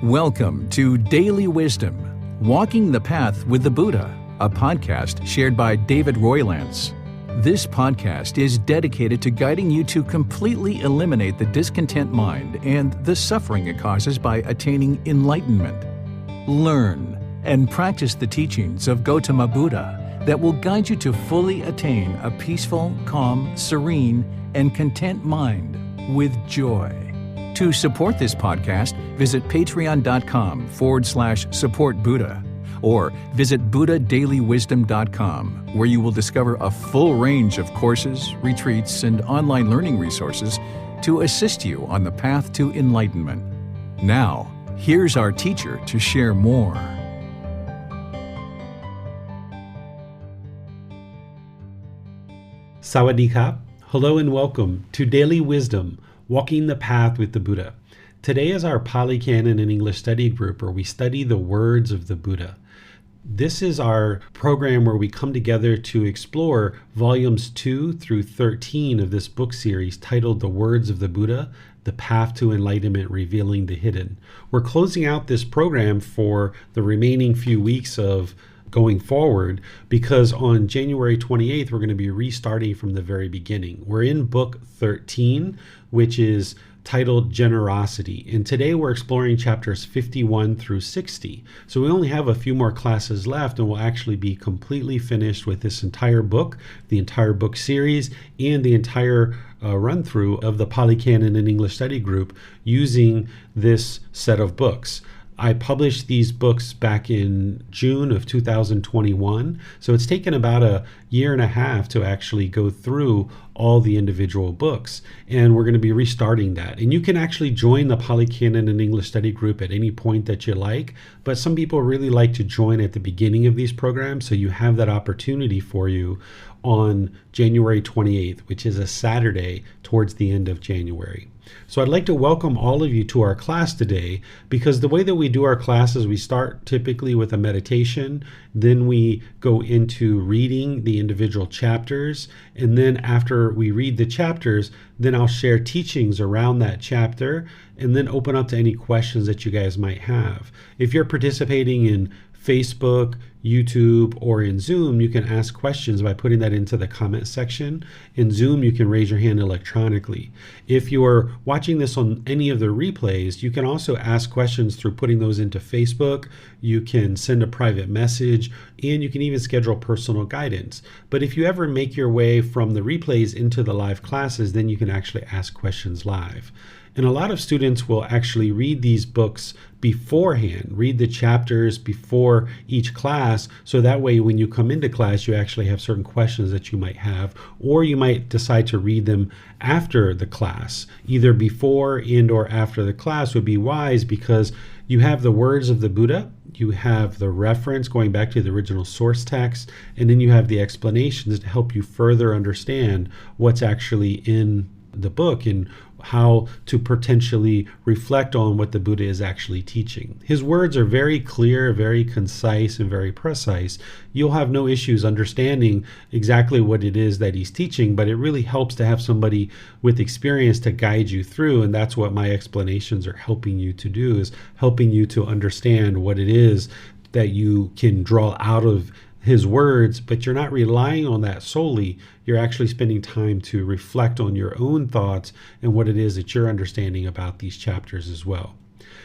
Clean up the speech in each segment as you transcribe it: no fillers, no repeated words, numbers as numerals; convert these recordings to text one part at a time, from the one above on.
Welcome to Daily Wisdom, Walking the Path with the Buddha, a podcast shared by David Roylance. This podcast is dedicated to guiding you to completely eliminate the discontent mind and the suffering it causes by attaining enlightenment. Learn and practice the teachings of Gotama Buddha that will guide you to fully attain a peaceful, calm, serene, and content mind with joy. To support this podcast, visit patreon.com/support Buddha or visit buddhadailywisdom.com, where you will discover a full range of courses, retreats, and online learning resources to assist you on the path to enlightenment. Now, here's our teacher to share more. Sawadee Ka. Hello and welcome to Daily Wisdom, Walking the Path with the Buddha. Today is our Pali Canon and English study group where we study the words of the Buddha. This is our program where we come together to explore volumes 2 through 13 of this book series titled The Words of the Buddha, The Path to Enlightenment Revealing the Hidden. We're closing out this program for the remaining few weeks of going forward because on January 28th, we're going to be restarting from the very beginning. We're in book 13, which is titled Generosity. And today we're exploring chapters 51 through 60. So we only have a few more classes left and we'll actually be completely finished with this entire book, the entire book series, and the entire run through of the Pali Canon and English study group using this set of books. I published these books back in June of 2021, so it's taken about a year and a half to actually go through all the individual books, and we're going to be restarting that. And you can actually join the Pali Canon and English study group at any point that you like, but some people really like to join at the beginning of these programs, so you have that opportunity for you on January 28th, which is a Saturday towards the end of January. So I'd like to welcome all of you to our class today because the way that we do our classes, we start typically with a meditation, then we go into reading the individual chapters, and then after we read the chapters, then I'll share teachings around that chapter and then open up to any questions that you guys might have. If you're participating in Facebook, YouTube, or in Zoom, you can ask questions by putting that into the comment section. In Zoom, you can raise your hand electronically. If you're watching this on any of the replays, you can also ask questions through putting those into Facebook. You can send a private message, and you can even schedule personal guidance. But if you ever make your way from the replays into the live classes, then you can actually ask questions live. And a lot of students will actually read these books beforehand, read the chapters before each class, so that way when you come into class, you actually have certain questions that you might have, or you might decide to read them after the class. Either before and or after the class would be wise because you have the words of the Buddha, you have the reference going back to the original source text, and then you have the explanations to help you further understand what's actually in the book and how to potentially reflect on what the Buddha is actually teaching. His words are very clear, very concise, and very precise. You'll have no issues understanding exactly what it is that he's teaching, but it really helps to have somebody with experience to guide you through, and that's what my explanations are helping you to do, is helping you to understand what it is that you can draw out of his words, but you're not relying on that solely. You're actually spending time to reflect on your own thoughts and what it is that you're understanding about these chapters as well.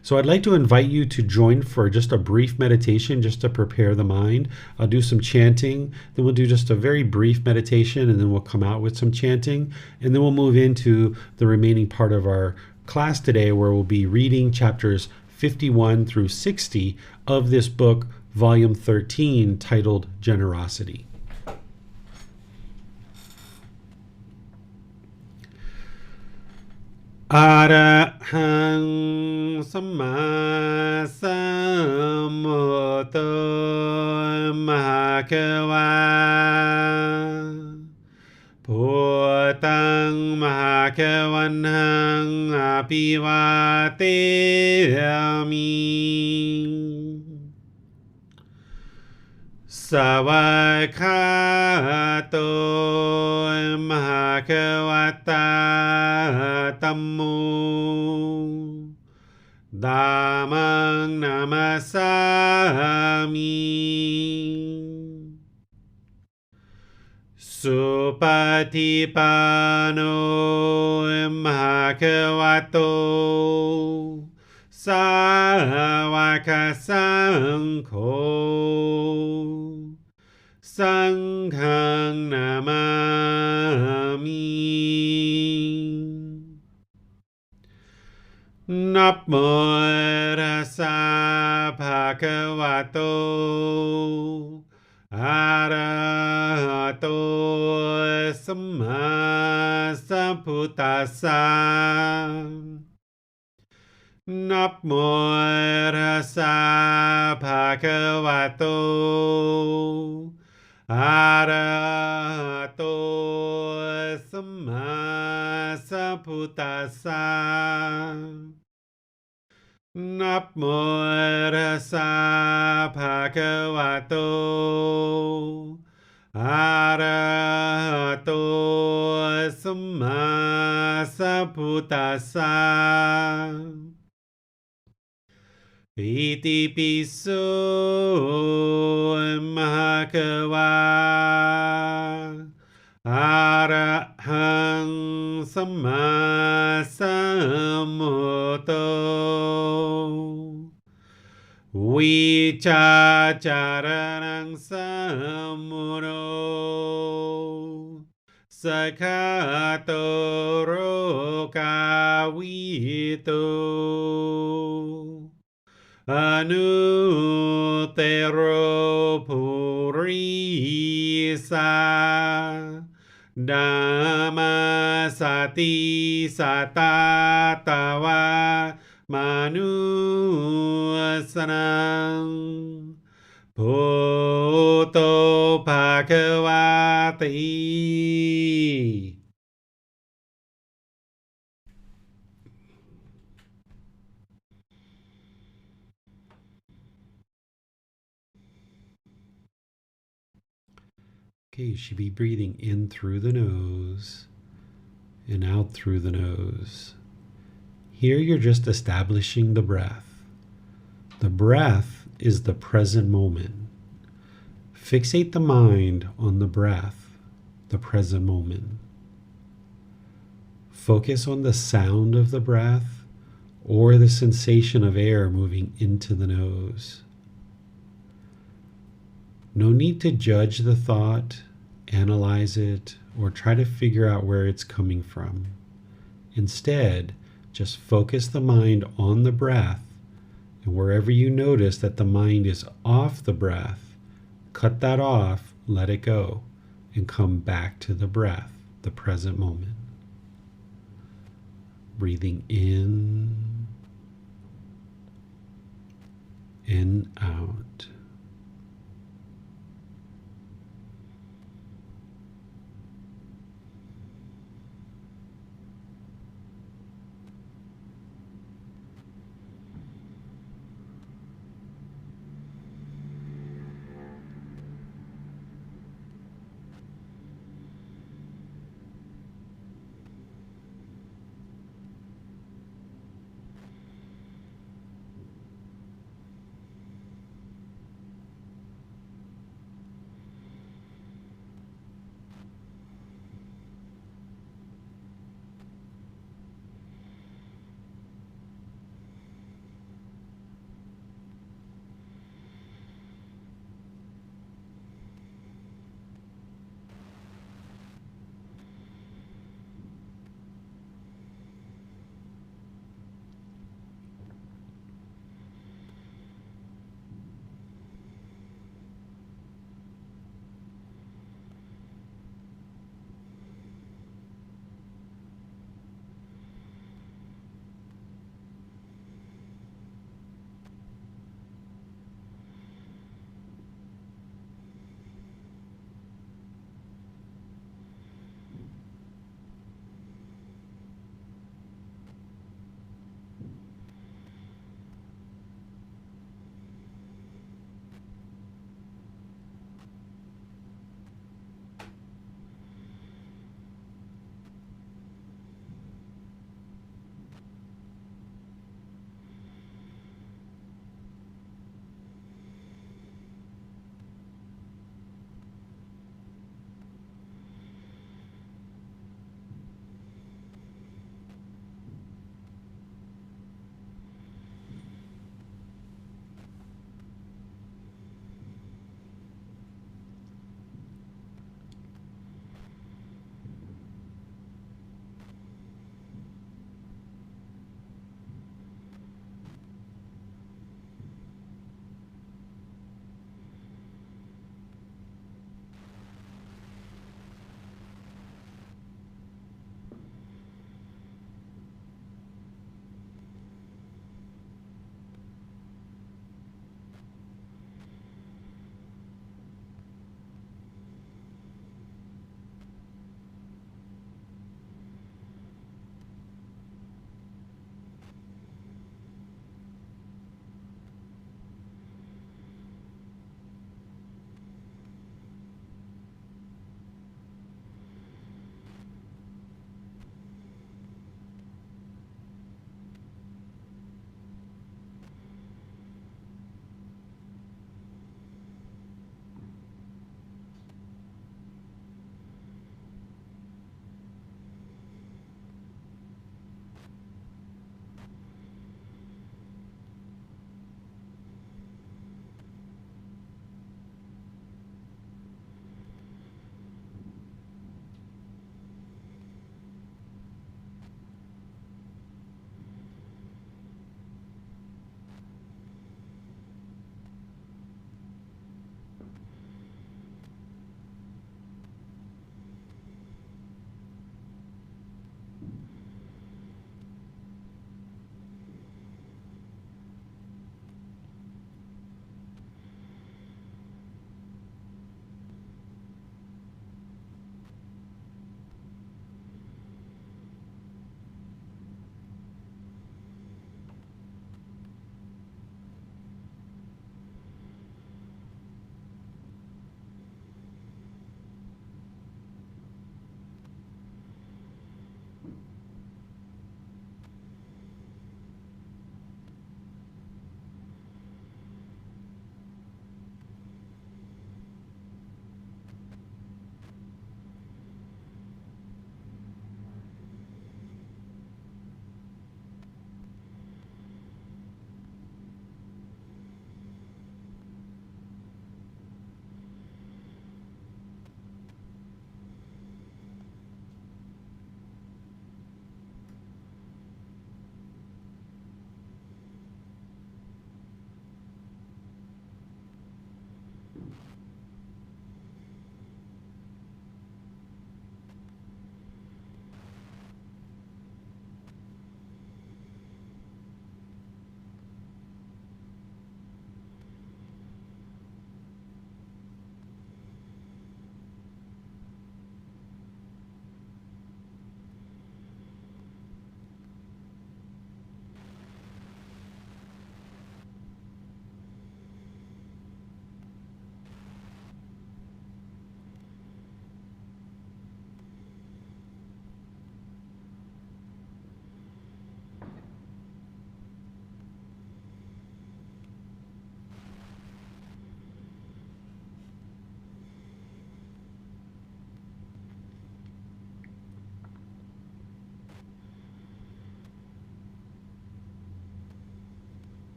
So I'd like to invite you to join for just a brief meditation just to prepare the mind. I'll do some chanting, then we'll do just a very brief meditation, and then we'll come out with some chanting, and then we'll move into the remaining part of our class today where we'll be reading chapters 51 through 60 of this book, Volume 13, titled Generosity. Arahang Samma Sambuddho Mahakava Bhutang Mahakavanhang Apivateyami Savakato Mahakavata Tammu Dhammang Namasami. Supatipano Bhagavato Sāvaka Saṅkho Sanghang Namami. Namo Tassa Bhagavato Arahato Samma Sambuddhassa. Namo Tassa Bhagavato Arahato Samma Sambuddhassa. Namo Tassa Bhagavato Arahato Samma Sambuddhassa. Iti piso Bhagava Arahang Samma Sambuddho Vichacharanang Samuro Sakato Rokavito Anutero Purisa Dhammasati Satatawa Manusanam Bhoto Bhagavati. Okay, you should be breathing in through the nose and out through the nose. Here you're just establishing the breath. The breath is the present moment. Fixate the mind on the breath, the present moment. Focus on the sound of the breath or the sensation of air moving into the nose. No need to judge the thought, analyze it, or try to figure out where it's coming from. Instead, just focus the mind on the breath, and wherever you notice that the mind is off the breath, cut that off, let it go, and come back to the breath, the present moment. Breathing in and out.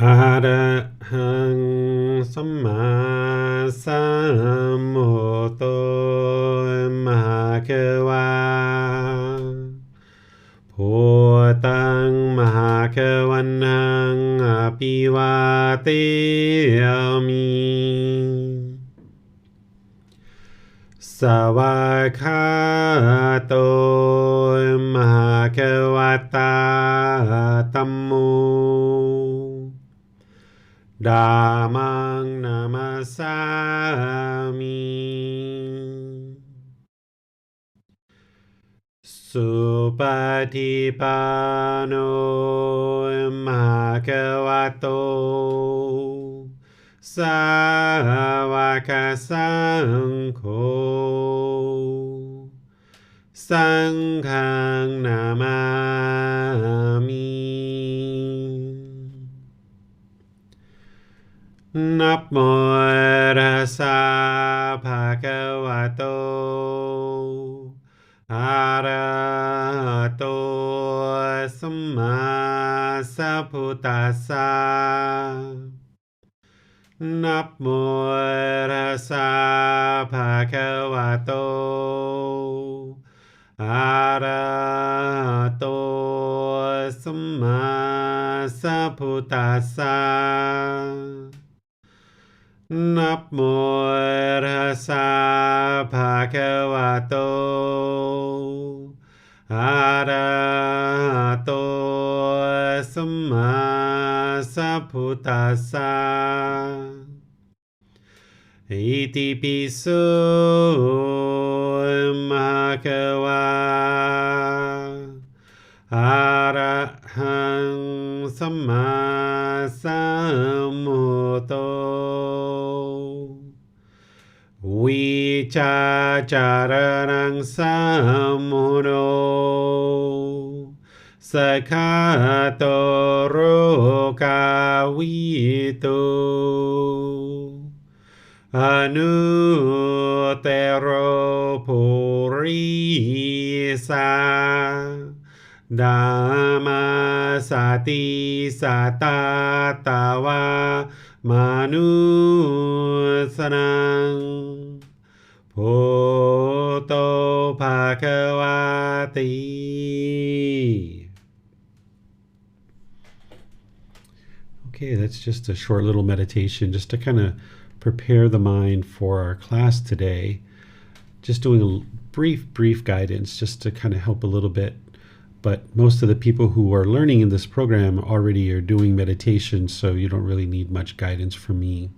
อะระหังสัมมาสัมพุทโธมหาเกวาพุทธังมหาเกวันนังอภิวาเทมิสวากขาโตมหาเกวัตตาธัมโมธัมมังนามัสสามิสุปฏิปันโนมหาเกวัตโตสาวกสังโฆสังฆังนามามินะโมตัสสะภะคะวะโตอะระหะโตสัมมาสัมพุทธัสสะนะโมตัสสะภะคะวะโตอะระหะโตสัมมาสัมพุทธัสสะนะโมตัสสะภะคะวะโตอะระหะโตสัมมาสัมพุทธัสสะอิติปิโสมะคะวะอะระหังสัมมาสัมพุทโธวิชาจารณังสัมมุโนสกขาโตโรกาวิโตอนุเตโรปุริสาธัมมาสติสัตตาตาวามนุสนังพุทโธภควาติ Okay, that's just a short little meditation just to kind of prepare the mind for our class today. Just doing a brief guidance just to kind of help a little bit. But most of the people who are learning in this program already are doing meditation, so you don't really need much guidance from me.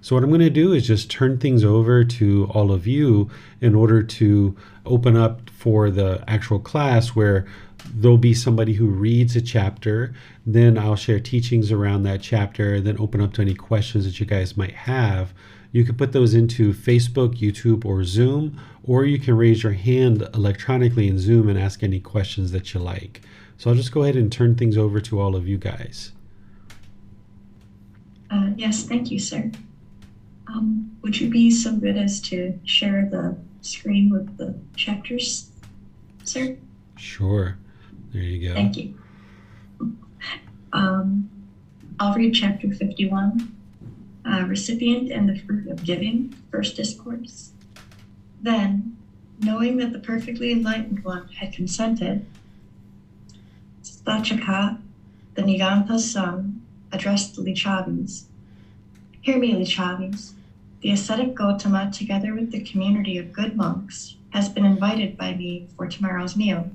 So what I'm going to do is just turn things over to all of you in order to open up for the actual class where there'll be somebody who reads a chapter, then I'll share teachings around that chapter, then open up to any questions that you guys might have. You can put those into Facebook, YouTube, or Zoom, or you can raise your hand electronically in Zoom and ask any questions that you like. So I'll just go ahead and turn things over to all of you guys. Yes, thank you, sir. Would you be so good as to share the screen with the chapters, sir? Sure. There you go. Thank you. I'll read chapter 51, Recipient and the Fruit of Giving, First Discourse. Then, knowing that the perfectly enlightened one had consented, Sthachaka, the Niganta's son, addressed the Lichavis. Hear me, Lichavis. The ascetic Gotama, together with the community of good monks, has been invited by me for tomorrow's meal.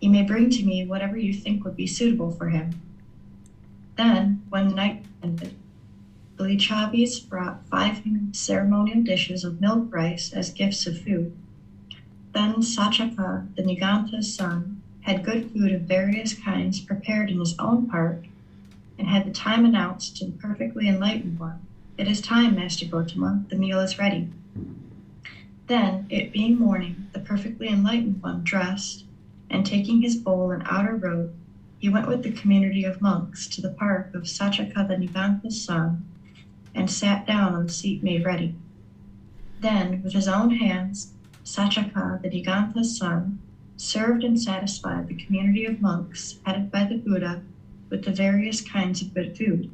You may bring to me whatever you think would be suitable for him. Then, when the night ended, the Lichavis brought 5 ceremonial dishes of milk rice as gifts of food. Then Sachaka, the Niganta's son, had good food of various kinds prepared in his own part, and had the time announced to the perfectly enlightened one. It is time, Master Gotama, the meal is ready. Then, it being morning, the perfectly enlightened one dressed, and taking his bowl and outer robe, he went with the community of monks to the park of Sachaka the Niganta's son, and sat down on the seat made ready. Then, with his own hands, Sachaka the Niganta's son served and satisfied the community of monks headed by the Buddha, with the various kinds of good food.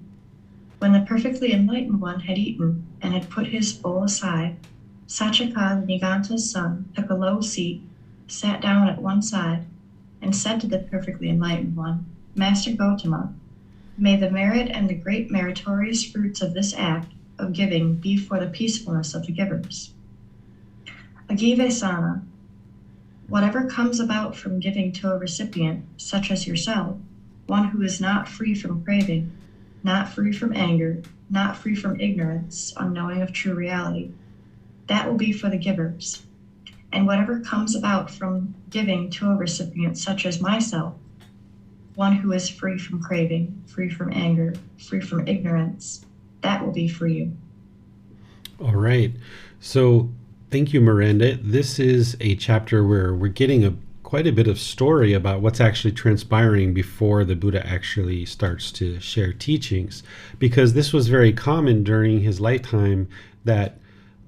When the perfectly enlightened one had eaten and had put his bowl aside, Sachaka, the Niganta's son, took a low seat, sat down at one side, and said to the perfectly enlightened one, Master Gotama, may the merit and the great meritorious fruits of this act of giving be for the peacefulness of the givers. Agivesana, whatever comes about from giving to a recipient, such as yourself, one who is not free from craving, not free from anger, not free from ignorance, unknowing of true reality, that will be for the givers. And whatever comes about from giving to a recipient such as myself, one who is free from craving, free from anger, free from ignorance, that will be for you. All right. So thank you, Miranda. This is a chapter where we're getting quite a bit of story about what's actually transpiring before the Buddha actually starts to share teachings, because this was very common during his lifetime that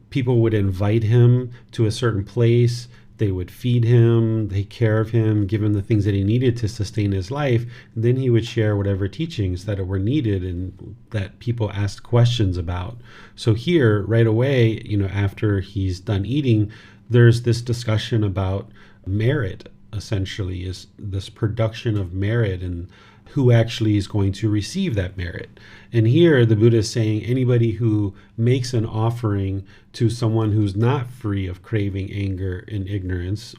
people would invite him to a certain place. They would feed him, take care of him, give him the things that he needed to sustain his life. And then he would share whatever teachings that were needed and that people asked questions about. So here, right away, after he's done eating, there's this discussion about merit, essentially, is this production of merit and who actually is going to receive that merit. And here the Buddha is saying anybody who makes an offering to someone who's not free of craving, anger, and ignorance,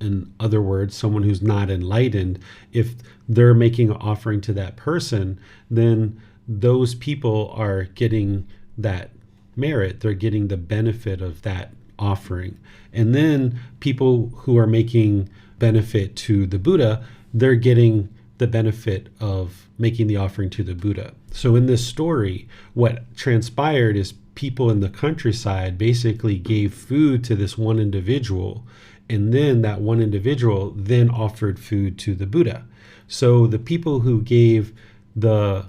in other words, someone who's not enlightened, if they're making an offering to that person, then those people are getting that merit. They're getting the benefit of that offering. And then people who are making benefit to the Buddha, they're getting the benefit of making the offering to the Buddha. So in this story, what transpired is people in the countryside basically gave food to this one individual, and then that one individual then offered food to the Buddha. So the people who gave the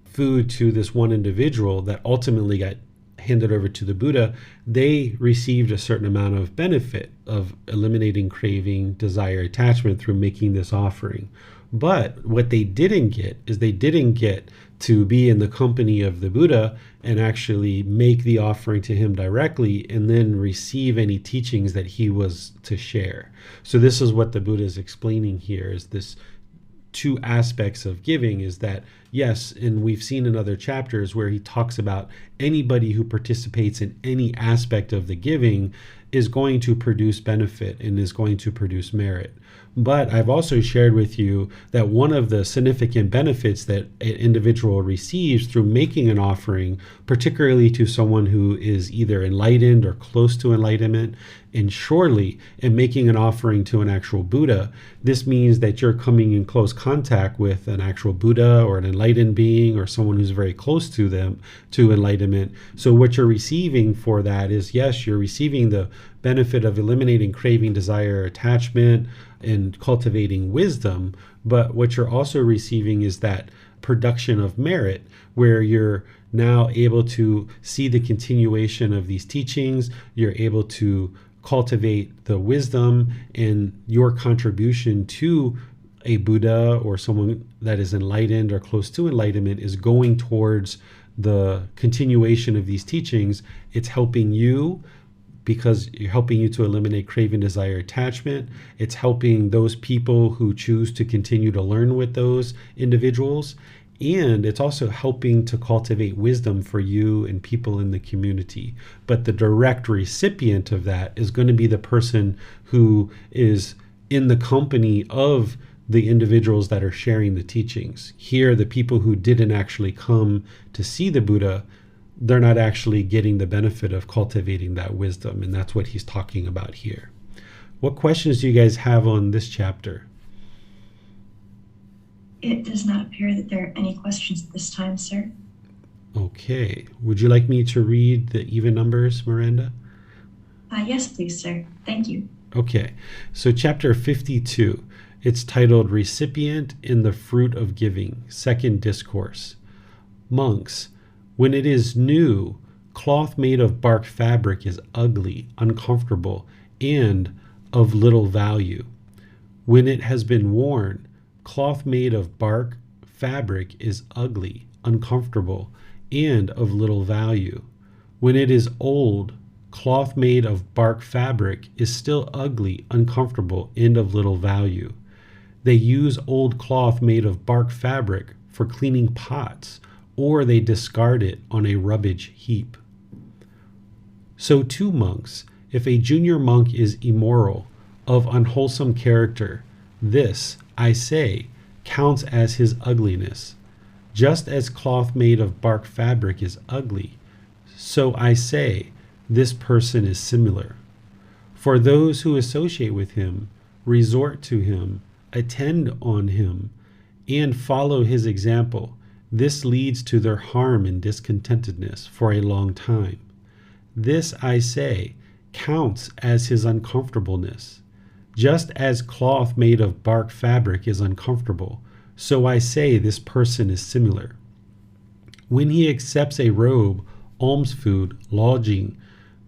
food to this one individual that ultimately got handed over to the Buddha, they received a certain amount of benefit of eliminating craving, desire, attachment through making this offering. But what they didn't get is they didn't get to be in the company of the Buddha and actually make the offering to him directly and then receive any teachings that he was to share. So this is what the Buddha is explaining here, is this two aspects of giving, is that yes, and we've seen in other chapters where he talks about anybody who participates in any aspect of the giving is going to produce benefit and is going to produce merit. But I've also shared with you that one of the significant benefits that an individual receives through making an offering, particularly to someone who is either enlightened or close to enlightenment, and surely in making an offering to an actual Buddha, this means that you're coming in close contact with an actual Buddha or an enlightened being or someone who's very close to them, to enlightenment. So what you're receiving for that is, yes, you're receiving the benefit of eliminating craving, desire, attachment, and cultivating wisdom, but what you're also receiving is that production of merit, where you're now able to see the continuation of these teachings, you're able to cultivate the wisdom, and your contribution to a Buddha or someone that is enlightened or close to enlightenment is going towards the continuation of these teachings. It's helping you because you're helping you to eliminate craving, desire, attachment. It's helping those people who choose to continue to learn with those individuals. And it's also helping to cultivate wisdom for you and people in the community. But the direct recipient of that is going to be the person who is in the company of the individuals that are sharing the teachings. Here, the people who didn't actually come to see the Buddha, they're not actually getting the benefit of cultivating that wisdom. And that's what he's talking about here. What questions do you guys have on this chapter? It does not appear that there are any questions at this time, sir. Okay. Would you like me to read the even numbers, Miranda? Yes, please, sir. Thank you. Okay. So chapter 52, it's titled Recipient in the Fruit of Giving, Second Discourse. Monks, when it is new, cloth made of bark fabric is ugly, uncomfortable, and of little value. When it has been worn, cloth made of bark fabric is ugly, uncomfortable, and of little value. When it is old, cloth made of bark fabric is still ugly, uncomfortable, and of little value. They use old cloth made of bark fabric for cleaning pots, or they discard it on a rubbish heap. So too, monks, if a junior monk is immoral, of unwholesome character, this, I say, counts as his ugliness. Just as cloth made of bark fabric is ugly, so I say, this person is similar. For those who associate with him, resort to him, attend on him, and follow his example, this leads to their harm and discontentedness for a long time. This, I say, counts as his uncomfortableness. Just as cloth made of bark fabric is uncomfortable, so I say this person is similar. When he accepts a robe, alms food, lodging,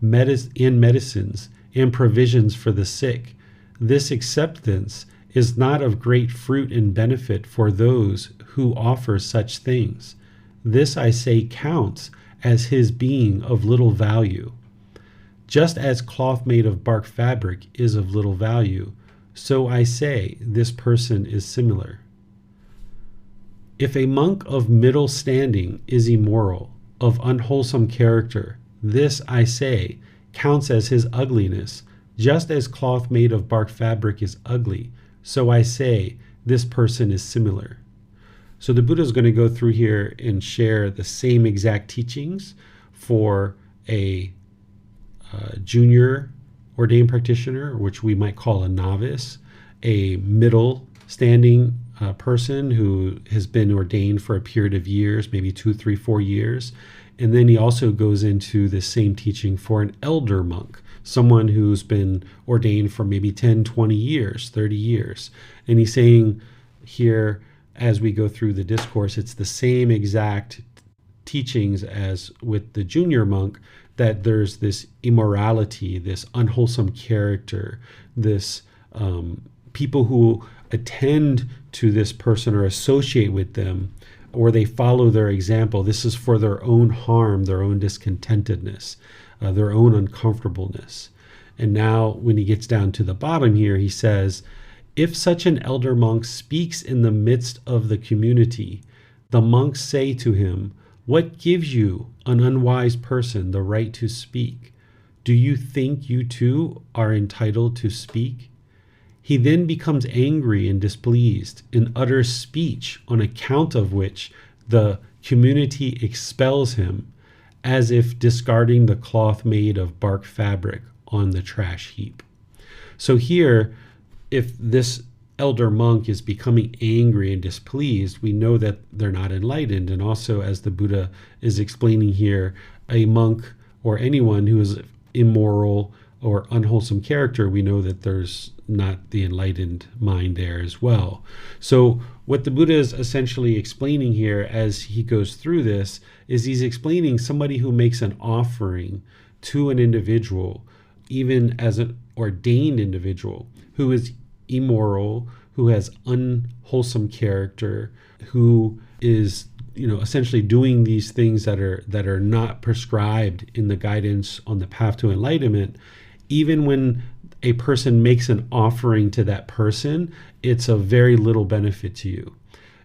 and medicines, and provisions for the sick, this acceptance is not of great fruit and benefit for those who offer such things. This, I say, counts as his being of little value. Just as cloth made of bark fabric is of little value, so I say this person is similar. If a monk of middle standing is immoral, of unwholesome character, this, I say, counts as his ugliness. Just as cloth made of bark fabric is ugly, so I say this person is similar. So the Buddha is going to go through here and share the same exact teachings for a junior ordained practitioner, which we might call a novice, a middle standing person who has been ordained for a period of years, maybe 2, 3, 4 years. And then he also goes into the same teaching for an elder monk, someone who's been ordained for maybe 10, 20 years, 30 years. And he's saying here, as we go through the discourse, it's the same exact teachings as with the junior monk, that there's this immorality, this unwholesome character, this people who attend to this person or associate with them, or they follow their example. This is for their own harm, their own discontentedness, their own uncomfortableness. And now when he gets down to the bottom here, he says, if such an elder monk speaks in the midst of the community, the monks say to him, what gives you, an unwise person, the right to speak? Do you think you too are entitled to speak? He then becomes angry and displeased and utters speech on account of which the community expels him, as if discarding the cloth made of bark fabric on the trash heap. So here, if this elder monk is becoming angry and displeased, we know that they're not enlightened. And also, as the Buddha is explaining here, a monk or anyone who is immoral or unwholesome character, we know that there's not the enlightened mind there as well. So what the Buddha is essentially explaining here as he goes through this is he's explaining somebody who makes an offering to an individual, even as an ordained individual, who is immoral, who has unwholesome character, who is essentially doing these things that are not prescribed in the guidance on the path to enlightenment. Even when a person makes an offering to that person, it's of very little benefit to you.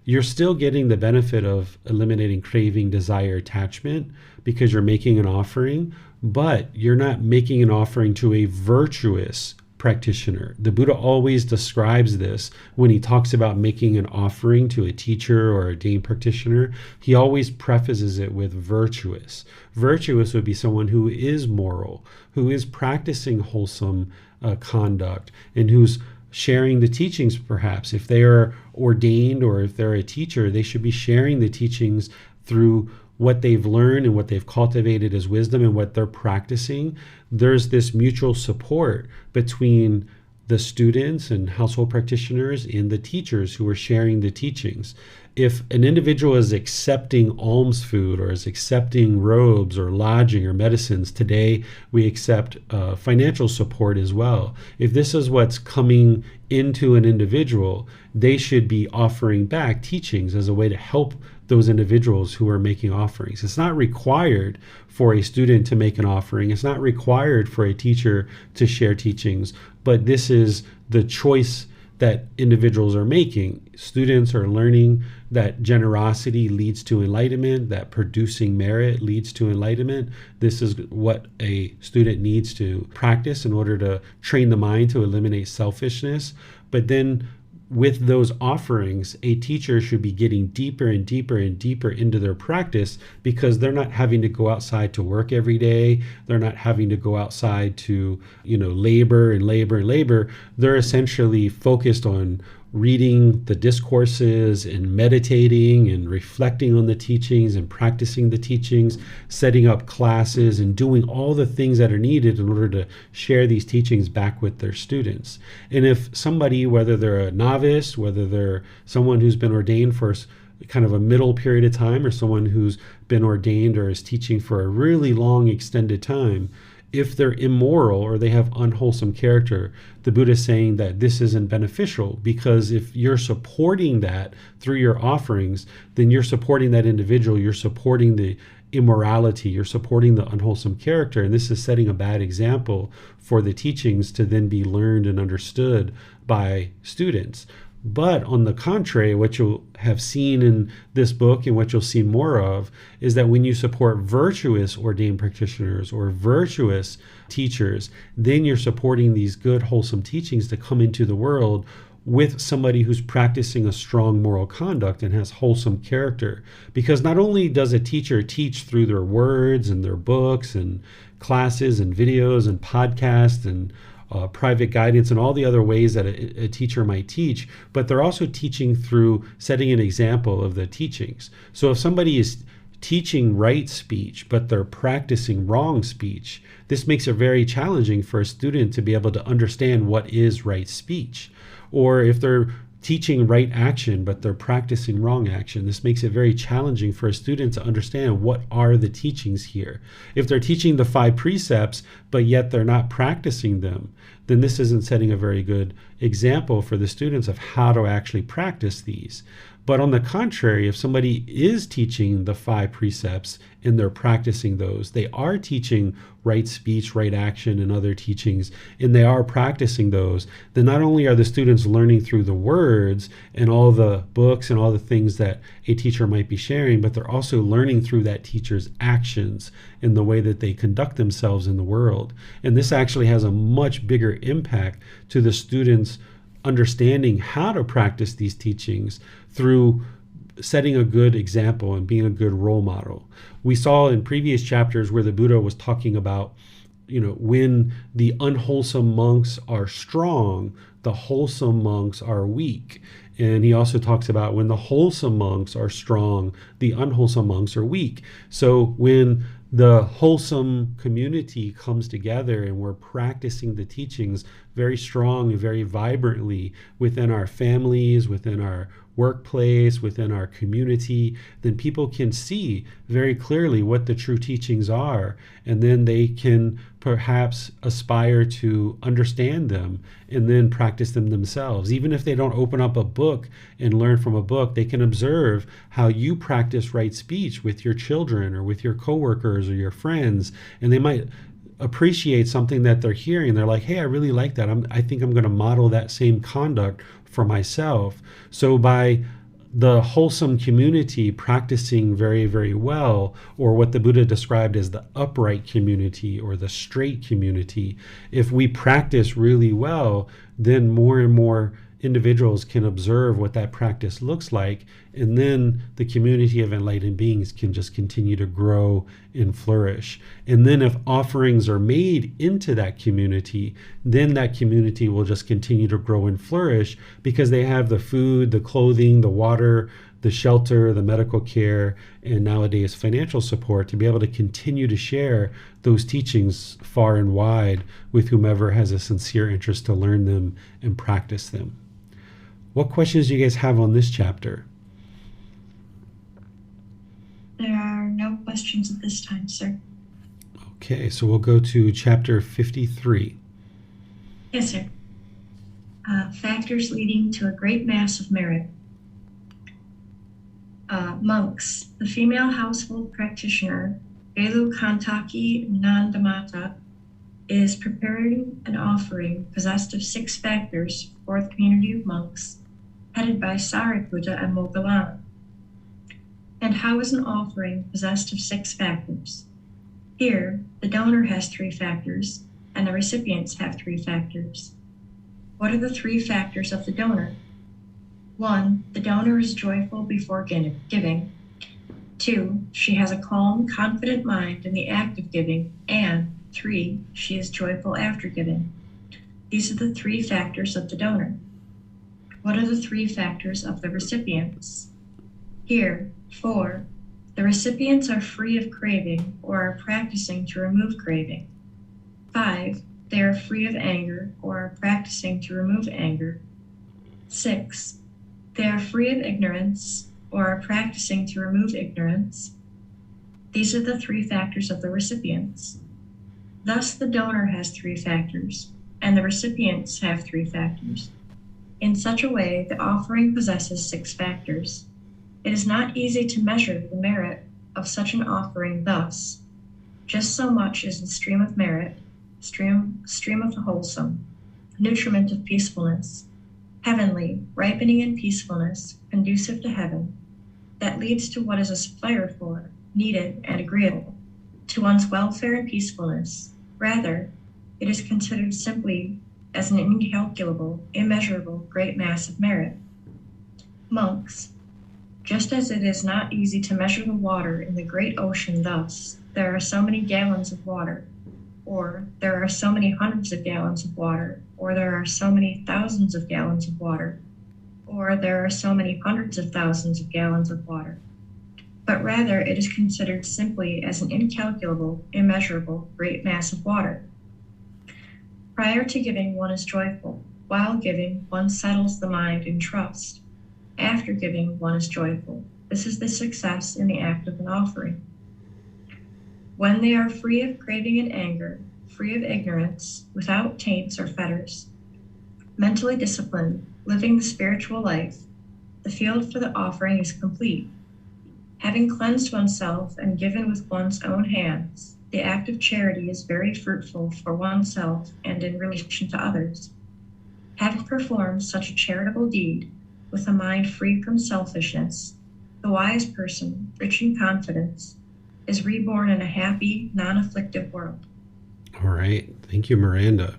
You're still getting the benefit of eliminating craving, desire, attachment because you're making an offering, but you're not making an offering to a virtuous practitioner. The Buddha always describes this when he talks about making an offering to a teacher or a ordained practitioner. He always prefaces it with virtuous. Virtuous would be someone who is moral, who is practicing wholesome conduct, and who's sharing the teachings. Perhaps if they are ordained or if they're a teacher, they should be sharing the teachings through what they've learned and what they've cultivated as wisdom and what they're practicing. There's this mutual support between the students and household practitioners and the teachers who are sharing the teachings. If an individual is accepting alms food or is accepting robes or lodging or medicines, today we accept financial support as well. If this is what's coming into an individual, they should be offering back teachings as a way to help those individuals who are making offerings. It's not required for a student to make an offering. It's not required for a teacher to share teachings, but this is the choice that individuals are making. Students are learning that generosity leads to enlightenment, that producing merit leads to enlightenment. This is what a student needs to practice in order to train the mind to eliminate selfishness. But then with those offerings, a teacher should be getting deeper and deeper and deeper into their practice, because they're not having to go outside to work every day. They're not having to go outside to, labor and labor and labor. They're essentially focused on reading the discourses and meditating and reflecting on the teachings and practicing the teachings, setting up classes and doing all the things that are needed in order to share these teachings back with their students. And if somebody, whether they're a novice, whether they're someone who's been ordained for kind of a middle period of time, or someone who's been ordained or is teaching for a really long extended time, if they're immoral or they have unwholesome character, the Buddha is saying that this isn't beneficial, because if you're supporting that through your offerings, then you're supporting that individual, you're supporting the immorality, you're supporting the unwholesome character, and this is setting a bad example for the teachings to then be learned and understood by students. But on the contrary, what you'll have seen in this book and what you'll see more of is that when you support virtuous ordained practitioners or virtuous teachers, then you're supporting these good, wholesome teachings to come into the world with somebody who's practicing a strong moral conduct and has wholesome character. Because not only does a teacher teach through their words and their books and classes and videos and podcasts and private guidance and all the other ways that a teacher might teach, but they're also teaching through setting an example of the teachings. So if somebody is teaching right speech, but they're practicing wrong speech, this makes it very challenging for a student to be able to understand what is right speech. Or if they're teaching right action, but they're practicing wrong action, this makes it very challenging for a student to understand what are the teachings here. If they're teaching the 5 precepts, but yet they're not practicing them, then this isn't setting a very good example for the students of how to actually practice these. But on the contrary, if somebody is teaching the 5 precepts and they're practicing those, they are teaching right speech, right action, and other teachings, and they are practicing those, then not only are the students learning through the words and all the books and all the things that a teacher might be sharing, but they're also learning through that teacher's actions and the way that they conduct themselves in the world. And this actually has a much bigger impact to the students understanding how to practice these teachings through setting a good example and being a good role model. We saw in previous chapters where the Buddha was talking about, when the unwholesome monks are strong, the wholesome monks are weak. And he also talks about when the wholesome monks are strong, the unwholesome monks are weak. So when the wholesome community comes together and we're practicing the teachings very strong and very vibrantly within our families, within our workplace, within our community, then people can see very clearly what the true teachings are, and then they can perhaps aspire to understand them and then practice them themselves. Even if they don't open up a book and learn from a book, they can observe how you practice right speech with your children or with your coworkers or your friends, and they might appreciate something that they're hearing. They're like, hey, I really like that. I think I'm going to model that same conduct for myself. So by the wholesome community practicing very, very well, or what the Buddha described as the upright community or the straight community, if we practice really well, then more and more individuals can observe what that practice looks like, and then the community of enlightened beings can just continue to grow and flourish. And then if offerings are made into that community, then that community will just continue to grow and flourish because they have the food, the clothing, the water, the shelter, the medical care, and nowadays financial support to be able to continue to share those teachings far and wide with whomever has a sincere interest to learn them and practice them. What questions do you guys have on this chapter? There are no questions at this time, sir. Okay, so we'll go to chapter 53. Yes, sir. Factors leading to a great mass of merit. Monks. The female household practitioner, Velu Kantaki Nandamata, is preparing an offering possessed of 6 factors for the community of monks, headed by Sariputta and Moggallana. And how is an offering possessed of 6 factors? Here, the donor has 3 factors, and the recipients have 3 factors. What are the 3 factors of the donor? 1, the donor is joyful before giving. 2, she has a calm, confident mind in the act of giving. And 3, she is joyful after giving. These are the 3 factors of the donor. What are the 3 factors of the recipients? Here, 4, the recipients are free of craving or are practicing to remove craving. 5, they are free of anger or are practicing to remove anger. 6, they are free of ignorance or are practicing to remove ignorance. These are the 3 factors of the recipients. Thus, the donor has 3 factors, and the recipients have 3 factors. In such a way, the offering possesses 6 factors. It is not easy to measure the merit of such an offering thus. Just so much is the stream of merit, stream of the wholesome, nutriment of peacefulness, heavenly, ripening in peacefulness, conducive to heaven, that leads to what is aspired for, needed, and agreeable, to one's welfare and peacefulness. Rather, it is considered simply as an incalculable, immeasurable, great mass of merit. Monks. Just as it is not easy to measure the water in the great ocean thus, there are so many gallons of water, or there are so many hundreds of gallons of water, or there are so many thousands of gallons of water, or there are so many hundreds of thousands of gallons of water. But rather it is considered simply as an incalculable, immeasurable, great mass of water. Prior to giving, one is joyful. While giving, one settles the mind in trust. After giving, one is joyful. This is the success in the act of an offering. When they are free of craving and anger, free of ignorance, without taints or fetters, mentally disciplined, living the spiritual life, the field for the offering is complete. Having cleansed oneself and given with one's own hands, the act of charity is very fruitful for oneself and in relation to others. Having performed such a charitable deed, with a mind free from selfishness, the wise person, rich in confidence, is reborn in a happy, non-afflictive world. All right. Thank you, Miranda.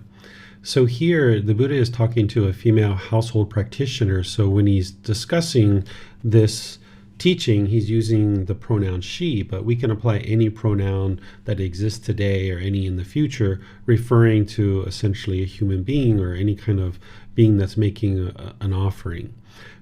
So here, the Buddha is talking to a female household practitioner. So when he's discussing this teaching, he's using the pronoun she, but we can apply any pronoun that exists today or any in the future, referring to essentially a human being or any kind of being that's making an offering.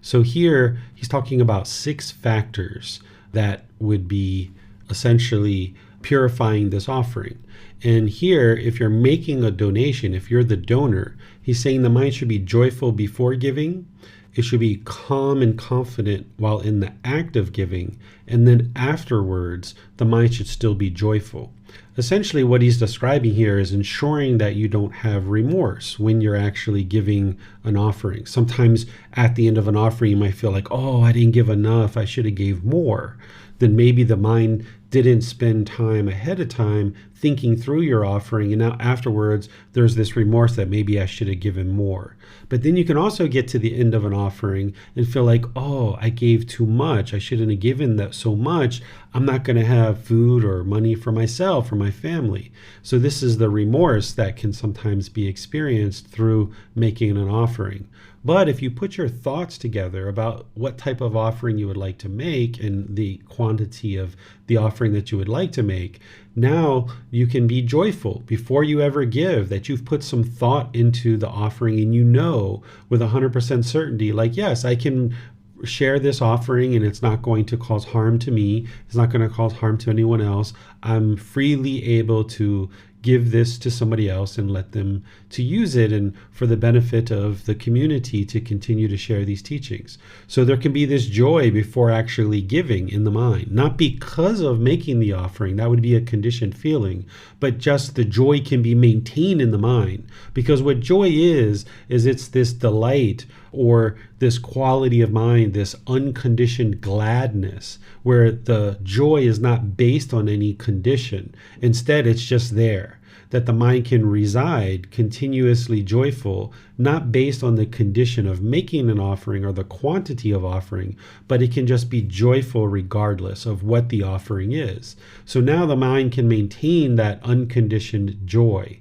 So here, he's talking about 6 factors that would be essentially purifying this offering. And here, if you're making a donation, if you're the donor, he's saying the mind should be joyful before giving. It should be calm and confident while in the act of giving. And then afterwards, the mind should still be joyful. Essentially, what he's describing here is ensuring that you don't have remorse when you're actually giving an offering. Sometimes at the end of an offering, you might feel like, oh, I didn't give enough. I should have gave more. Then maybe the mind didn't spend time ahead of time thinking through your offering, and now afterwards there's this remorse that maybe I should have given more. But then you can also get to the end of an offering and feel like, oh, I gave too much. I shouldn't have given that so much. I'm not going to have food or money for myself or my family. So this is the remorse that can sometimes be experienced through making an offering. But if you put your thoughts together about what type of offering you would like to make and the quantity of the offering that you would like to make, now you can be joyful before you ever give that you've put some thought into the offering, and you know with 100% certainty, like, yes, I can share this offering and it's not going to cause harm to me, it's not going to cause harm to anyone else. I'm freely able to give this to somebody else and let them to use it, and for the benefit of the community to continue to share these teachings. So there can be this joy before actually giving in the mind, not because of making the offering, that would be a conditioned feeling, but just the joy can be maintained in the mind. Because what joy is it's this delight or this quality of mind, this unconditioned gladness, where the joy is not based on any condition. Instead, it's just there, that the mind can reside continuously joyful, not based on the condition of making an offering or the quantity of offering, but it can just be joyful regardless of what the offering is. So now the mind can maintain that unconditioned joy.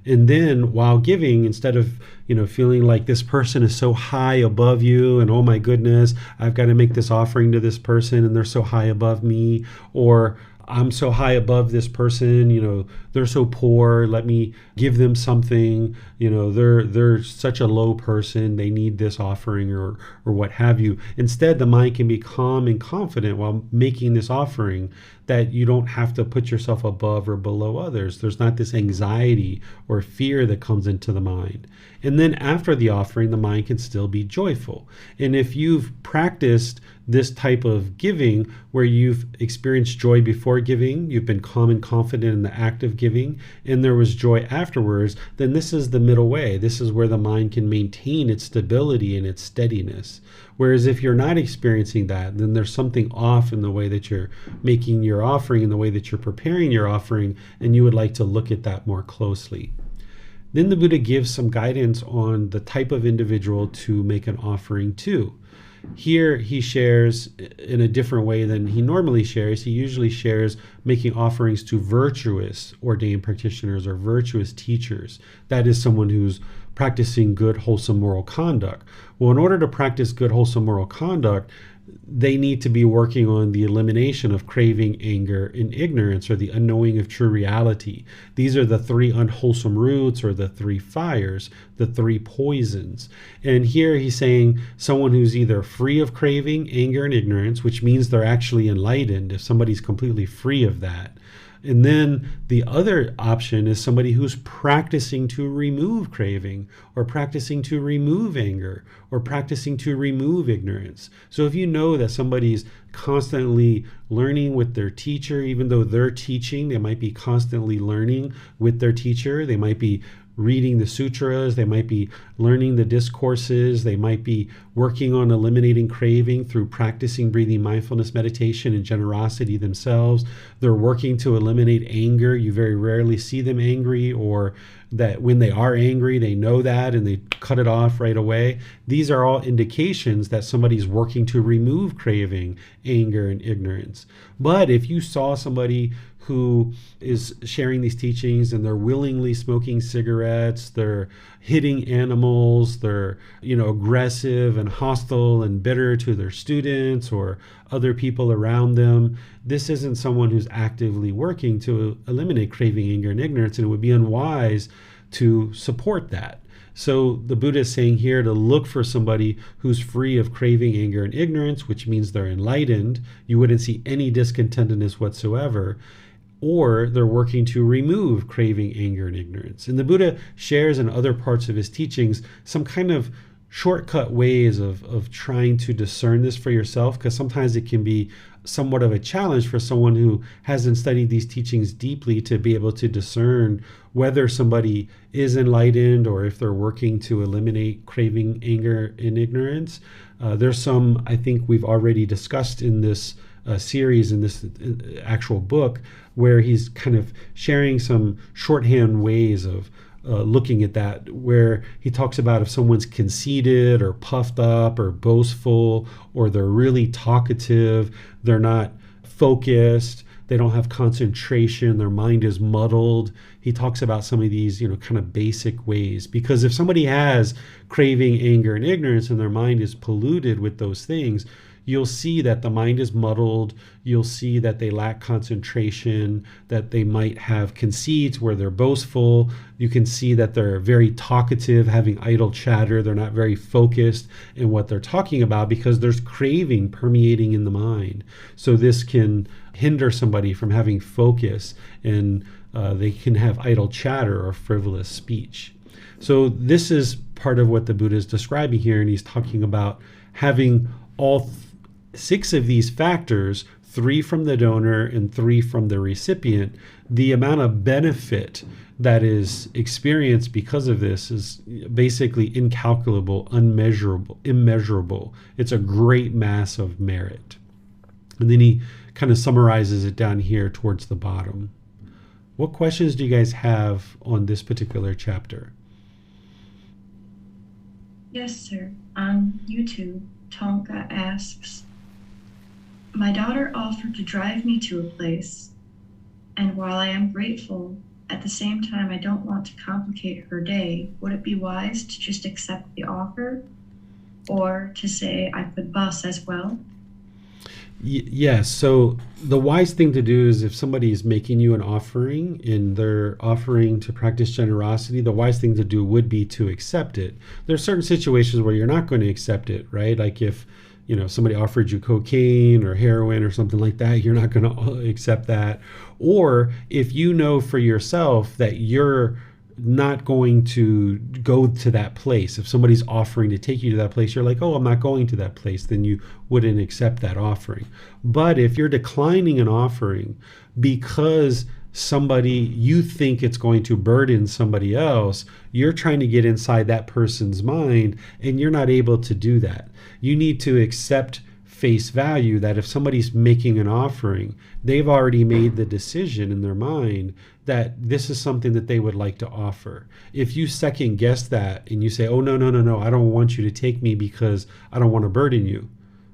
And then while giving, instead of feeling like this person is so high above you and oh my goodness, I've got to make this offering to this person and they're so high above me, or I'm so high above this person, they're so poor, let me give them something, they're such a low person, they need this offering or what have you. Instead, the mind can be calm and confident while making this offering, that you don't have to put yourself above or below others. There's not this anxiety or fear that comes into the mind. And then after the offering, the mind can still be joyful. And if you've practiced this type of giving where you've experienced joy before giving, you've been calm and confident in the act of giving, and there was joy afterwards, then this is the middle way. This is where the mind can maintain its stability and its steadiness. Whereas if you're not experiencing that, then there's something off in the way that you're making your offering, in the way that you're preparing your offering, and you would like to look at that more closely. Then the Buddha gives some guidance on the type of individual to make an offering to. Here he shares in a different way than he normally shares. He usually shares making offerings to virtuous ordained practitioners or virtuous teachers. That is someone who's practicing good, wholesome moral conduct. Well, in order to practice good, wholesome moral conduct, they need to be working on the elimination of craving, anger, and ignorance, or the unknowing of true reality. These are the three unwholesome roots, or the three fires, the three poisons. And here he's saying someone who's either free of craving, anger, and ignorance, which means they're actually enlightened, if somebody's completely free of that. And then the other option is somebody who's practicing to remove craving, or practicing to remove anger, or practicing to remove ignorance. So if you know that somebody's constantly learning with their teacher, even though they're teaching, they might be constantly learning with their teacher. They might be reading the sutras, they might be learning the discourses, they might be working on eliminating craving through practicing breathing mindfulness meditation and generosity themselves. They're working to eliminate anger. You very rarely see them angry, or that when they are angry, they know that and they cut it off right away. These are all indications that somebody's working to remove craving, anger, and ignorance. But if you saw somebody who is sharing these teachings and they're willingly smoking cigarettes, they're hitting animals, they're aggressive and hostile and bitter to their students or other people around them, this isn't someone who's actively working to eliminate craving, anger, and ignorance, and it would be unwise to support that. So the Buddha is saying here to look for somebody who's free of craving, anger, and ignorance, which means they're enlightened. You wouldn't see any discontentedness whatsoever. Or they're working to remove craving, anger, and ignorance. And the Buddha shares in other parts of his teachings some kind of shortcut ways of trying to discern this for yourself, because sometimes it can be somewhat of a challenge for someone who hasn't studied these teachings deeply to be able to discern whether somebody is enlightened or if they're working to eliminate craving, anger, and ignorance. There's some, I think we've already discussed in this series, in this actual book, where he's kind of sharing some shorthand ways of looking at that, where he talks about if someone's conceited or puffed up or boastful, or they're really talkative, they're not focused, they don't have concentration, their mind is muddled. He talks about some of these, kind of basic ways, because if somebody has craving, anger, and ignorance and their mind is polluted with those things, you'll see that the mind is muddled. You'll see that they lack concentration, that they might have conceits where they're boastful. You can see that they're very talkative, having idle chatter. They're not very focused in what they're talking about because there's craving permeating in the mind. So this can hinder somebody from having focus, and they can have idle chatter or frivolous speech. So this is part of what the Buddha is describing here, and he's talking about having all 6 of these factors, 3 from the donor and 3 from the recipient. The amount of benefit that is experienced because of this is basically incalculable, unmeasurable, immeasurable. It's a great mass of merit. And then he kind of summarizes it down here towards the bottom. What questions do you guys have on this particular chapter? Yes, sir. On YouTube, Tonka asks, my daughter offered to drive me to a place, and while I am grateful, at the same time I don't want to complicate her day. Would it be wise to just accept the offer, or to say I could bus as well? Yes. So the wise thing to do is, if somebody is making you an offering and they're offering to practice generosity, the wise thing to do would be to accept it. There are certain situations where you're not going to accept it, right? Like if, somebody offered you cocaine or heroin or something like that, you're not going to accept that. Or if you know for yourself that you're not going to go to that place, if somebody's offering to take you to that place, you're like, oh, I'm not going to that place, then you wouldn't accept that offering. But if you're declining an offering because you think it's going to burden somebody else, you're trying to get inside that person's mind, and you're not able to do that. You need to accept face value that if somebody's making an offering, they've already made the decision in their mind that this is something that they would like to offer. If you second guess that and you say, oh, no, I don't want you to take me because I don't want to burden you,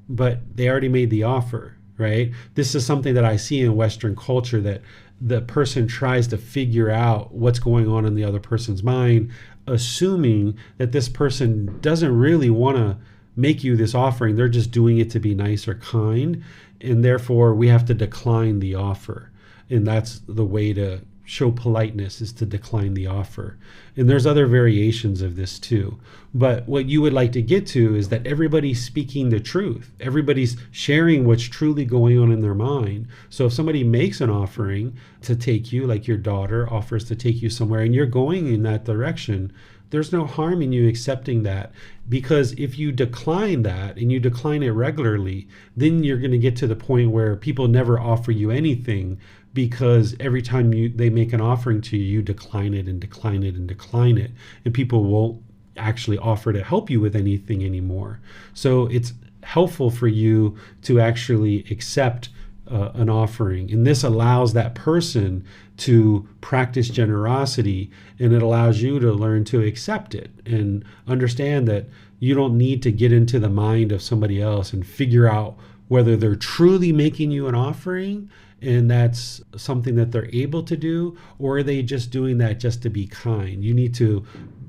but they already made the offer, right? This is something that I see in Western culture, that the person tries to figure out what's going on in the other person's mind, assuming that this person doesn't really want to make you this offering. They're just doing it to be nice or kind, and therefore we have to decline the offer. And that's the way to show politeness, is to decline the offer. And there's other variations of this too. But what you would like to get to is that everybody's speaking the truth. Everybody's sharing what's truly going on in their mind. So if somebody makes an offering to take you, like your daughter offers to take you somewhere, and you're going in that direction, there's no harm in you accepting that. Because if you decline that, and you decline it regularly, then you're going to get to the point where people never offer you anything, because every time they make an offering to you, you decline it and decline it and decline it, and people won't actually offer to help you with anything anymore. So it's helpful for you to actually accept an offering, and this allows that person to practice generosity, and it allows you to learn to accept it and understand that you don't need to get into the mind of somebody else and figure out whether they're truly making you an offering and that's something that they're able to do, or are they just doing that just to be kind. You need to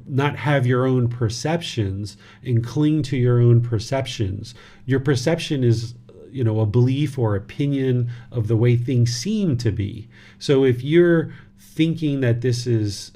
not have your own perceptions and cling to your own perceptions. Your perception is a belief or opinion of the way things seem to be. So if you're thinking that this is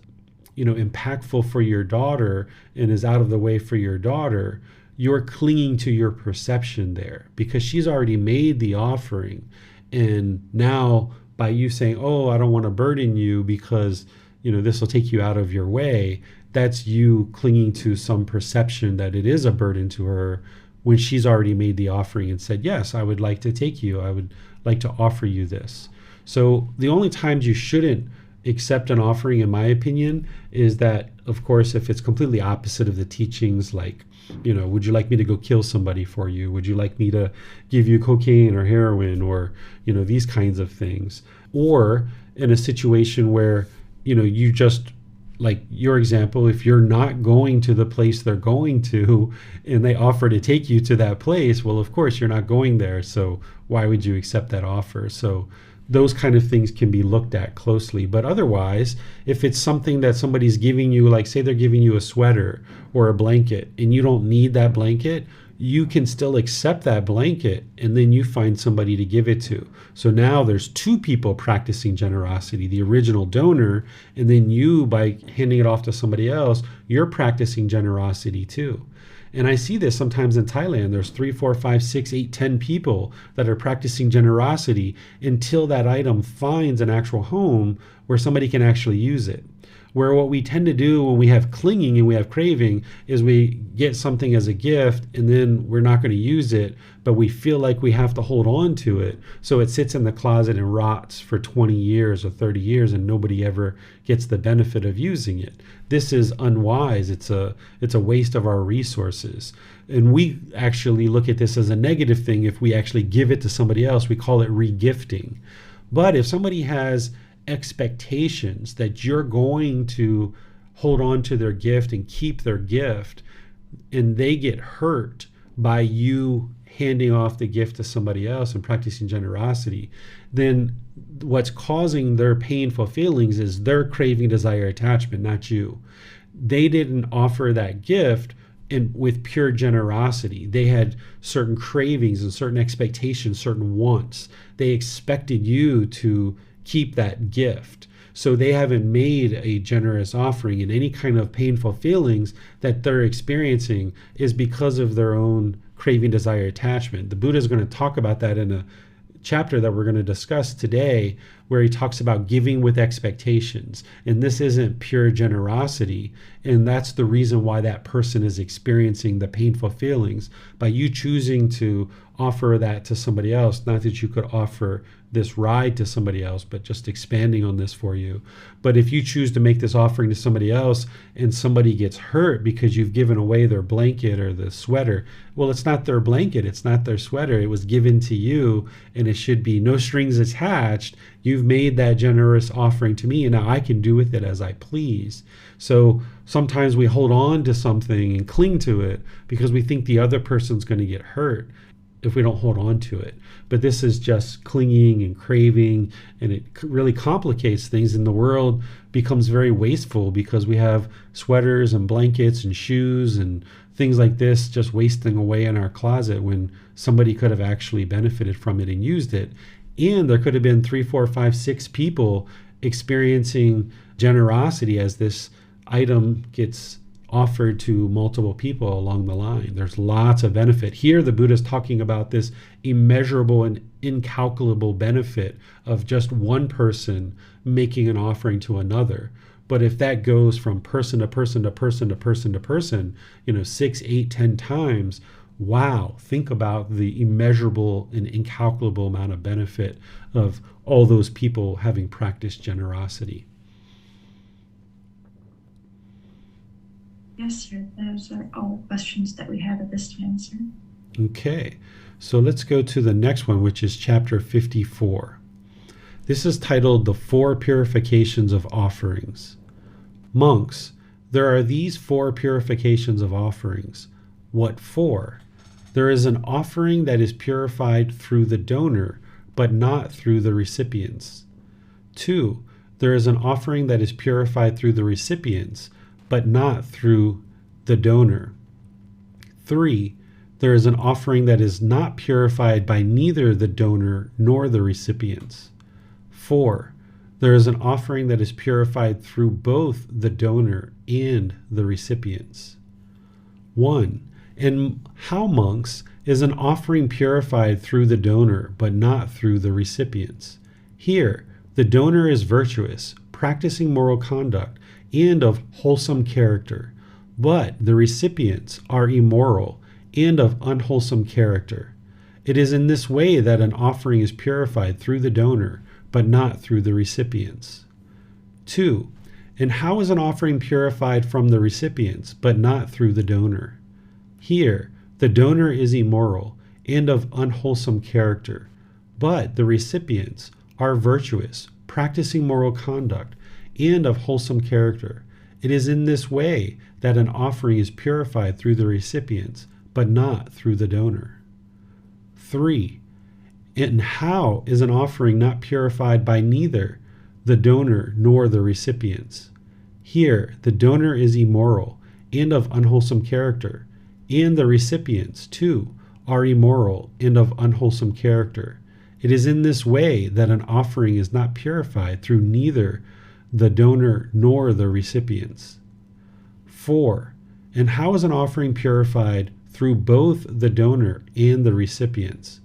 impactful for your daughter and is out of the way for your daughter, you're clinging to your perception there, because she's already made the offering. And now by you saying, oh, I don't want to burden you because this will take you out of your way, that's you clinging to some perception that it is a burden to her, when she's already made the offering and said, yes, I would like to take you. I would like to offer you this. So the only times you shouldn't accept an offering, in my opinion, is that, of course, if it's completely opposite of the teachings, like, would you like me to go kill somebody for you? Would you like me to give you cocaine or heroin, or, these kinds of things? Or in a situation where, you just, like your example, if you're not going to the place they're going to and they offer to take you to that place, well, of course you're not going there. So why would you accept that offer? So those kind of things can be looked at closely. But otherwise, if it's something that somebody's giving you, like say they're giving you a sweater or a blanket and you don't need that blanket, you can still accept that blanket, and then you find somebody to give it to. So now there's two people practicing generosity, the original donor, and then you, by handing it off to somebody else, you're practicing generosity too. And I see this sometimes in Thailand. There's 3, 4, 5, 6, 8, 10 people that are practicing generosity until that item finds an actual home where somebody can actually use it. Where what we tend to do when we have clinging and we have craving is we get something as a gift and then we're not going to use it, but we feel like we have to hold on to it. So it sits in the closet and rots for 20 years or 30 years and nobody ever gets the benefit of using it. This is unwise. It's a waste of our resources. And we actually look at this as a negative thing. If we actually give it to somebody else, we call it regifting. But if somebody has expectations that you're going to hold on to their gift and keep their gift, and they get hurt by you handing off the gift to somebody else and practicing generosity, then what's causing their painful feelings is their craving, desire, attachment, not you. They didn't offer that gift with pure generosity. They had certain cravings and certain expectations, certain wants. They expected you to keep that gift. So they haven't made a generous offering, and any kind of painful feelings that they're experiencing is because of their own craving, desire, attachment. The Buddha is going to talk about that in a chapter that we're going to discuss today, where he talks about giving with expectations. And this isn't pure generosity. And that's the reason why that person is experiencing the painful feelings, by you choosing to offer that to somebody else. Not that you could offer this ride to somebody else, but just expanding on this for you. But if you choose to make this offering to somebody else and somebody gets hurt because you've given away their blanket or the sweater, well, it's not their blanket, it's not their sweater. It was given to you, and it should be no strings attached. You've made that generous offering to me, and now I can do with it as I please. So sometimes we hold on to something and cling to it because we think the other person's going to get hurt if we don't hold on to it. But this is just clinging and craving, and it really complicates things, and the world becomes very wasteful because we have sweaters and blankets and shoes and things like this just wasting away in our closet when somebody could have actually benefited from it and used it. And there could have been 3, 4, 5, 6 people experiencing generosity as this item gets offered to multiple people along the line. There's lots of benefit. Here, the Buddha is talking about this immeasurable and incalculable benefit of just one person making an offering to another. But if that goes from person to person to person to person to person, 6, 8, 10 times, wow, think about the immeasurable and incalculable amount of benefit of all those people having practiced generosity. Yes, sir. Those are all questions that we have at this time, sir. Okay, so let's go to the next one, which is chapter 54. This is titled The 4 Purifications of Offerings. Monks, there are these 4 purifications of offerings. What for? There is an offering that is purified through the donor, but not through the recipients. 2, there is an offering that is purified through the recipients, but not through the donor. 3, there is an offering that is not purified by neither the donor nor the recipients. 4, there is an offering that is purified through both the donor and the recipients. 1, and how, monks, is an offering purified through the donor but not through the recipients? Here, the donor is virtuous, practicing moral conduct, and of wholesome character, but the recipients are immoral and of unwholesome character. It is in this way that an offering is purified through the donor, but not through the recipients. 2, and how is an offering purified from the recipients, but not through the donor? Here, the donor is immoral and of unwholesome character, but the recipients are virtuous, practicing moral conduct, and of wholesome character. It is in this way that an offering is purified through the recipients, but not through the donor. 3, and how is an offering not purified by neither the donor nor the recipients? Here, the donor is immoral and of unwholesome character. and the recipients, too, are immoral and of unwholesome character. It is in this way that an offering is not purified through neither the donor nor the recipients. 4. And how is an offering purified through both the donor and the recipients?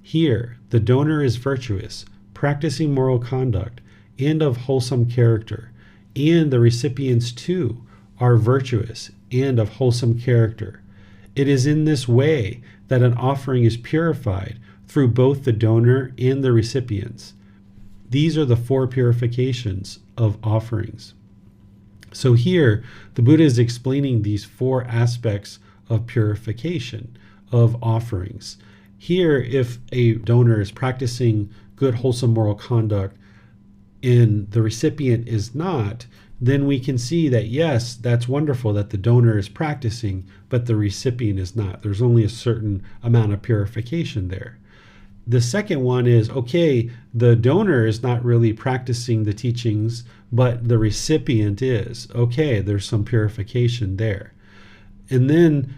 Here, the donor is virtuous, practicing moral conduct, and of wholesome character, and the recipients too are virtuous and of wholesome character. It is in this way that an offering is purified through both the donor and the recipients. These are the 4 purifications of offerings. So here, the Buddha is explaining these 4 aspects of purification of offerings. Here, if a donor is practicing good, wholesome moral conduct and the recipient is not, then we can see that, yes, that's wonderful that the donor is practicing, but the recipient is not. There's only a certain amount of purification there. The second one is, okay, the donor is not really practicing the teachings, but the recipient is. Okay, there's some purification there. And then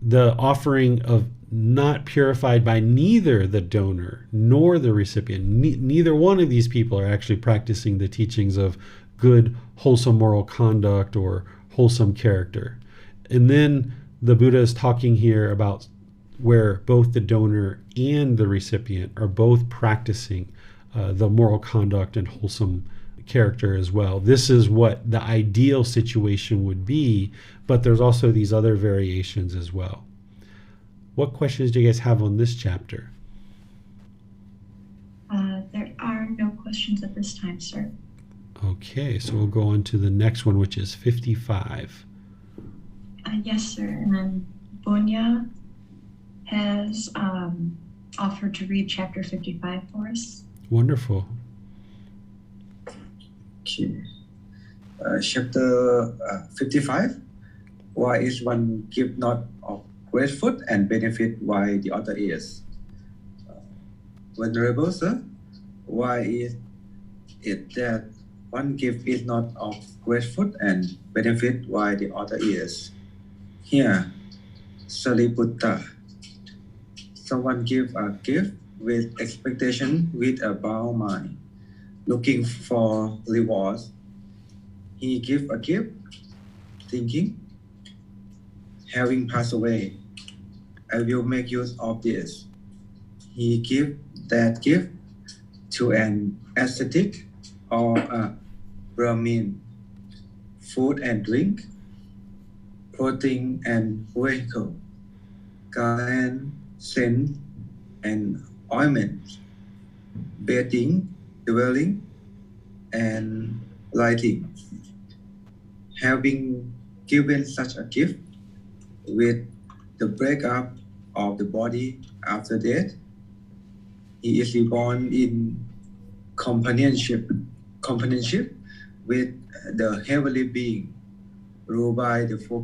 the offering of not purified by neither the donor nor the recipient. Neither one of these people are actually practicing the teachings of good, wholesome moral conduct or wholesome character. And then the Buddha is talking here about where both the donor and the recipient are both practicing the moral conduct and wholesome character as well. This is what the ideal situation would be, but there's also these other variations as well. What questions do you guys have on this chapter? There are no questions at this time, sir. Okay, so we'll go on to the next one, which is 55. Yes, sir. And then Bonya has offered to read chapter 55 for us. Wonderful. Okay. Chapter 55. Why is one give not of great food and benefit while the other is? Venerable sir, why is it that one gift is not of great food and benefit while the other is? Here, Sariputta, someone give a gift with expectation with a bound mind, looking for rewards. He give a gift, thinking, having passed away, I will make use of this. He give that gift to an ascetic or a Brahmin, food and drink, clothing and vehicle, garland, scent and ointment, bedding, dwelling, and lighting. Having given such a gift, with the breakup of the body after death, he is reborn in companionship with the heavenly being, ruled by the 4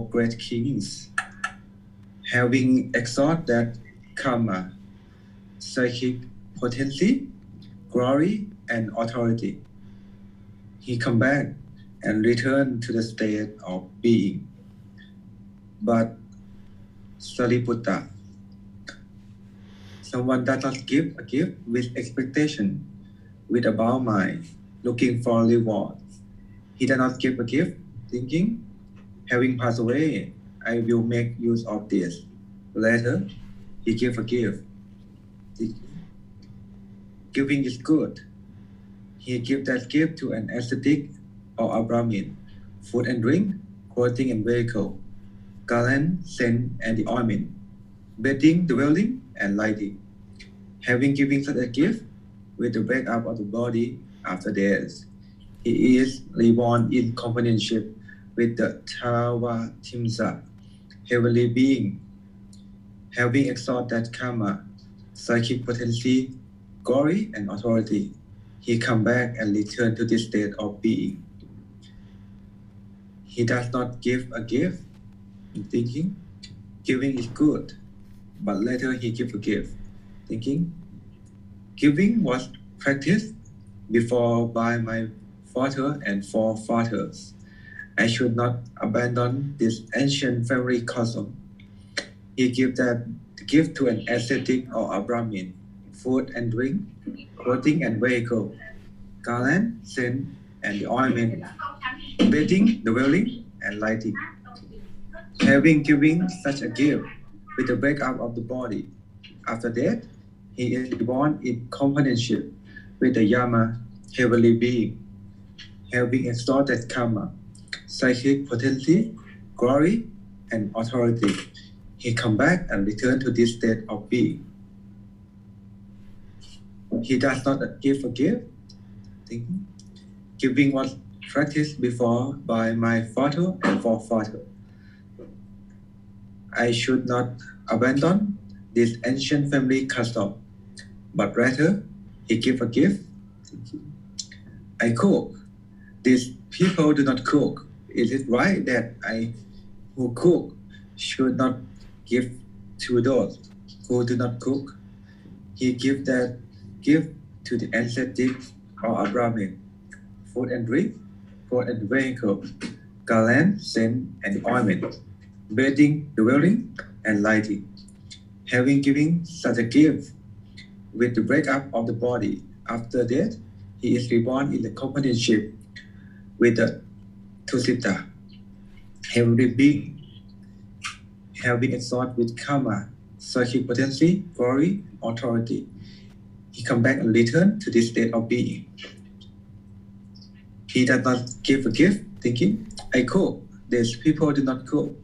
great kings. Having exhausted that karma, psychic potency, glory, and authority, he come back and return to the state of being. But Sariputta, someone does not give a gift with expectation, with a bound mind, looking for reward. He does not give a gift, thinking, having passed away, I will make use of this. Later, he gave a gift. Giving is good. He gave that gift to an ascetic or a Brahmin, food and drink, clothing and vehicle, garland, scent, and the ointment, bedding, dwelling, and lighting. Having given such a gift, with the breakup of the body after death, he is reborn in companionship with the Tawatimsa, heavenly being. Having exhausted that karma, psychic potency, glory, and authority, he come back and return to this state of being. He does not give a gift, thinking, giving is good, but later he give a gift, thinking, giving was practiced before by my father and forefathers. I should not abandon this ancient family custom. He gave that gift to an ascetic or a Brahmin, food and drink, clothing and vehicle, garland, scent, and the ointment, bedding, dwelling, and lighting. Having given such a gift with the breakup of the body, after that, he is reborn in companionship with the Yama, heavenly being, having exalted karma, psychic potency, glory, and authority. He come back and return to this state of being. He does not give a gift, giving was practiced before by my father and forefather. I should not abandon this ancient family custom, but rather he give a gift. I cook. These people do not cook. Is it right that I who cook should not give to those who do not cook? He give that gift to the ascetic or a Brahmin, food and drink, food and vehicle, garland, scent, and ointment, bedding, dwelling, and lighting. Having given such a gift with the breakup of the body, after that, he is reborn in the companionship with the Tusita, heavenly being, having exalted with karma, psychic potency, glory, authority. He come back and return to this state of being. He does not give a gift, thinking, I cook. These people do not cook.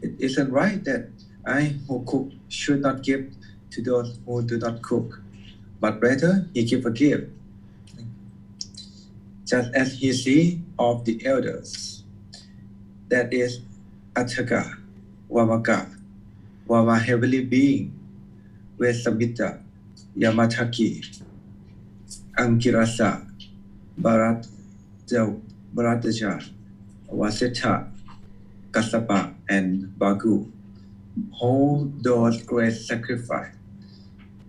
It isn't right that I who cook should not give to those who do not cook, but rather he give a gift. Just as he see of the elders, that is Atthaka, Vamaka, Vama heavenly being, Vesamita, Yamataki, Angirasa, Bharataja, Vaseta, Kassapa, and Bagu, hold those great sacrifice.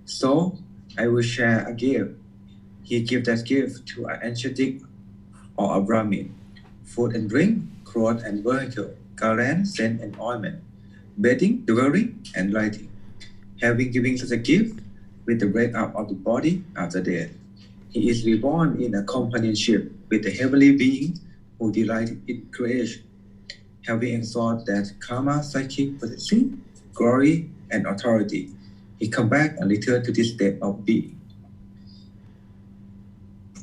So I will share a gift. He give that gift to an ascetic or a Brahmin, food and drink, cloth and vehicle, garland, scent and ointment, bedding, dwelling, and lighting. Having given such a gift with the breakup of the body after death, he is reborn in a companionship with the heavenly being who delight in creation. Having exalted that karma, psychic potency, glory, and authority, he come back and return to this state of being.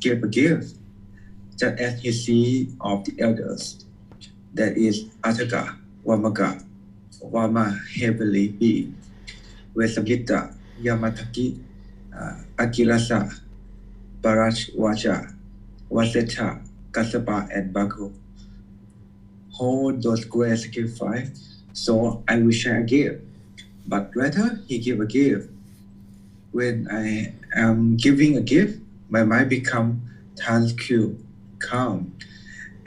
Give a gift, just as he see of the elders, that is Atthaka, Vamaka, Vama heavenly being, Vesamita, Yamataki, Akirasa, Bharajwaja, Vaseta, Kassapa, and Baku. Hold those great sacrifice, so I will share a gift. But rather, he give a gift. When I am giving a gift, my mind become tranquil, calm,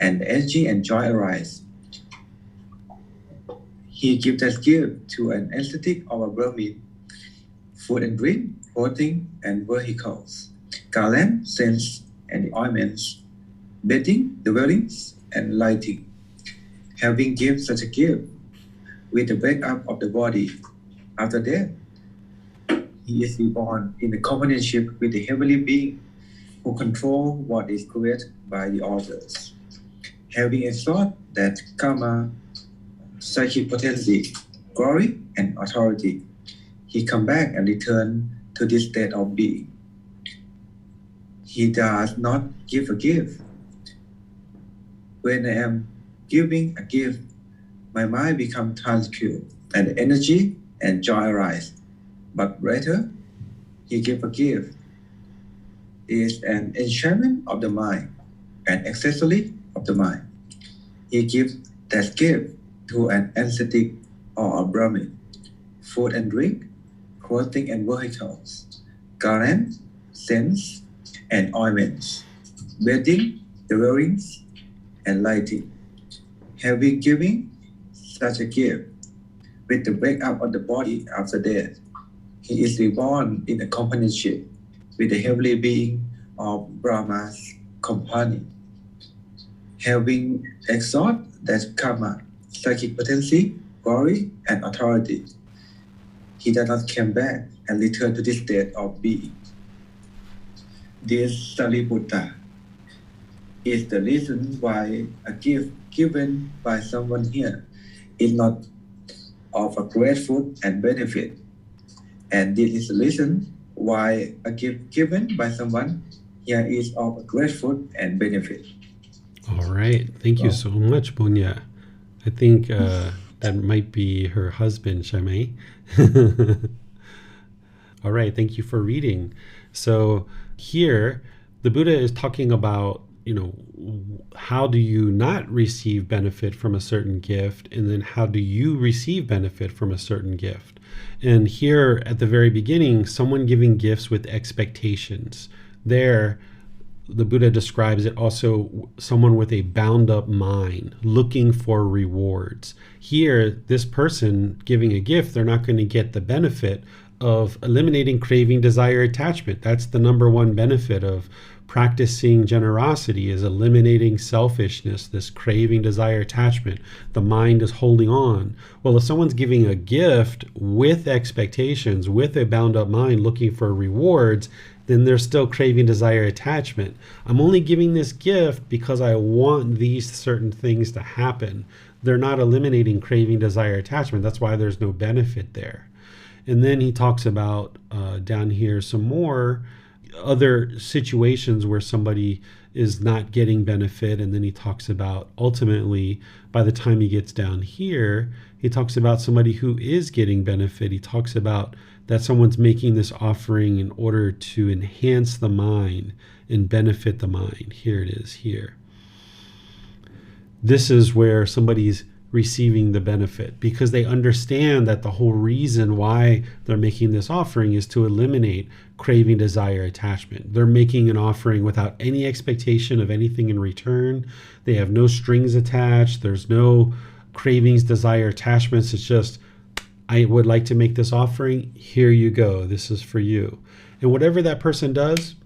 and energy and joy arise. He gives that gift to an ascetic or a Brahmin, food and drink, clothing, and vehicles, garland, scents, and the ointments, bedding, dwellings, and lighting. Having given such a gift with the breakup of the body, after death, he is reborn in the companionship with the heavenly being who control what is created by the authors. Having exalted that karma, psychic potency, glory, and authority, he come back and return to this state of being. He does not give a gift. When I am giving a gift, my mind becomes tranquil, and energy and joy arise. But rather, he gives a gift. It is an enchantment of the mind, an accessory of the mind. He gives that gift to an ascetic or a Brahmin, food and drink, clothing and vehicles, garlands, scents, and ointments, bedding, dwellings, and lighting. Having given such a gift with the breakup of the body after death, he is reborn in a companionship with the heavenly being of Brahma's company. having exhaust that karma, psychic potency, glory, and authority. He does not come back and return to this state of being. This Sariputta is the reason why a gift given by someone here is not of a grateful and benefit. And this is the reason why a gift given by someone here is of a grateful and benefit. All right. Thank you so much, Bunya. I think that might be her husband, Shamay. All right. Thank you for reading. So here, the Buddha is talking about, how do you not receive benefit from a certain gift? And then how do you receive benefit from a certain gift? And here at the very beginning, someone giving gifts with expectations. There, the Buddha describes it also someone with a bound up mind, looking for rewards. Here, this person giving a gift, they're not going to get the benefit of eliminating craving, desire, attachment. That's the number one benefit of practicing generosity, is eliminating selfishness, this craving, desire, attachment. The mind is holding on. Well, if someone's giving a gift with expectations, with a bound up mind looking for rewards, then there's still craving, desire, attachment. I'm only giving this gift because I want these certain things to happen. They're not eliminating craving, desire, attachment. That's why there's no benefit there. And then he talks about down here some more other situations where somebody is not getting benefit. And then he talks about ultimately, by the time he gets down here, he talks about somebody who is getting benefit. He talks about that someone's making this offering in order to enhance the mind and benefit the mind. Here it is here. This is where somebody's receiving the benefit, because they understand that the whole reason why they're making this offering is to eliminate craving, desire, attachment. They're making an offering without any expectation of anything in return. They have no strings attached. There's no cravings, desire, attachments. It's just, I would like to make this offering. Here you go. This is for you. And whatever that person does,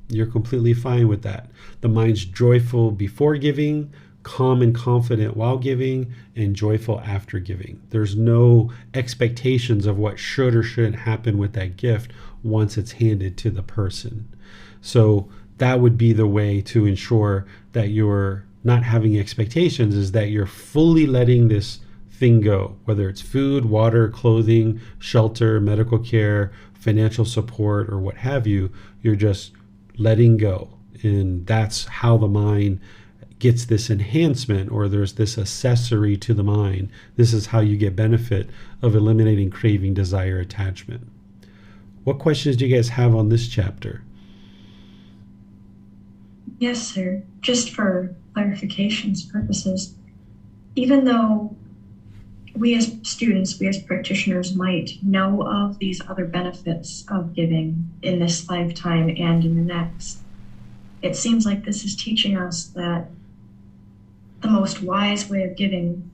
you're completely fine with that. The mind's joyful before giving, calm and confident while giving, and joyful after giving. There's no expectations of what should or shouldn't happen with that gift once it's handed to the person. So that would be the way to ensure that you're not having expectations, is that you're fully letting this thing go, whether it's food, water, clothing, shelter, medical care, financial support, or what have you. You're just letting go. And that's how the mind gets this enhancement, or there's this accessory to the mind. This is how you get benefit of eliminating craving, desire, attachment. What questions do you guys have on this chapter? Yes, sir. Just for clarification's purposes, even though we as students, we as practitioners might know of these other benefits of giving in this lifetime and in the next, it seems like this is teaching us that the most wise way of giving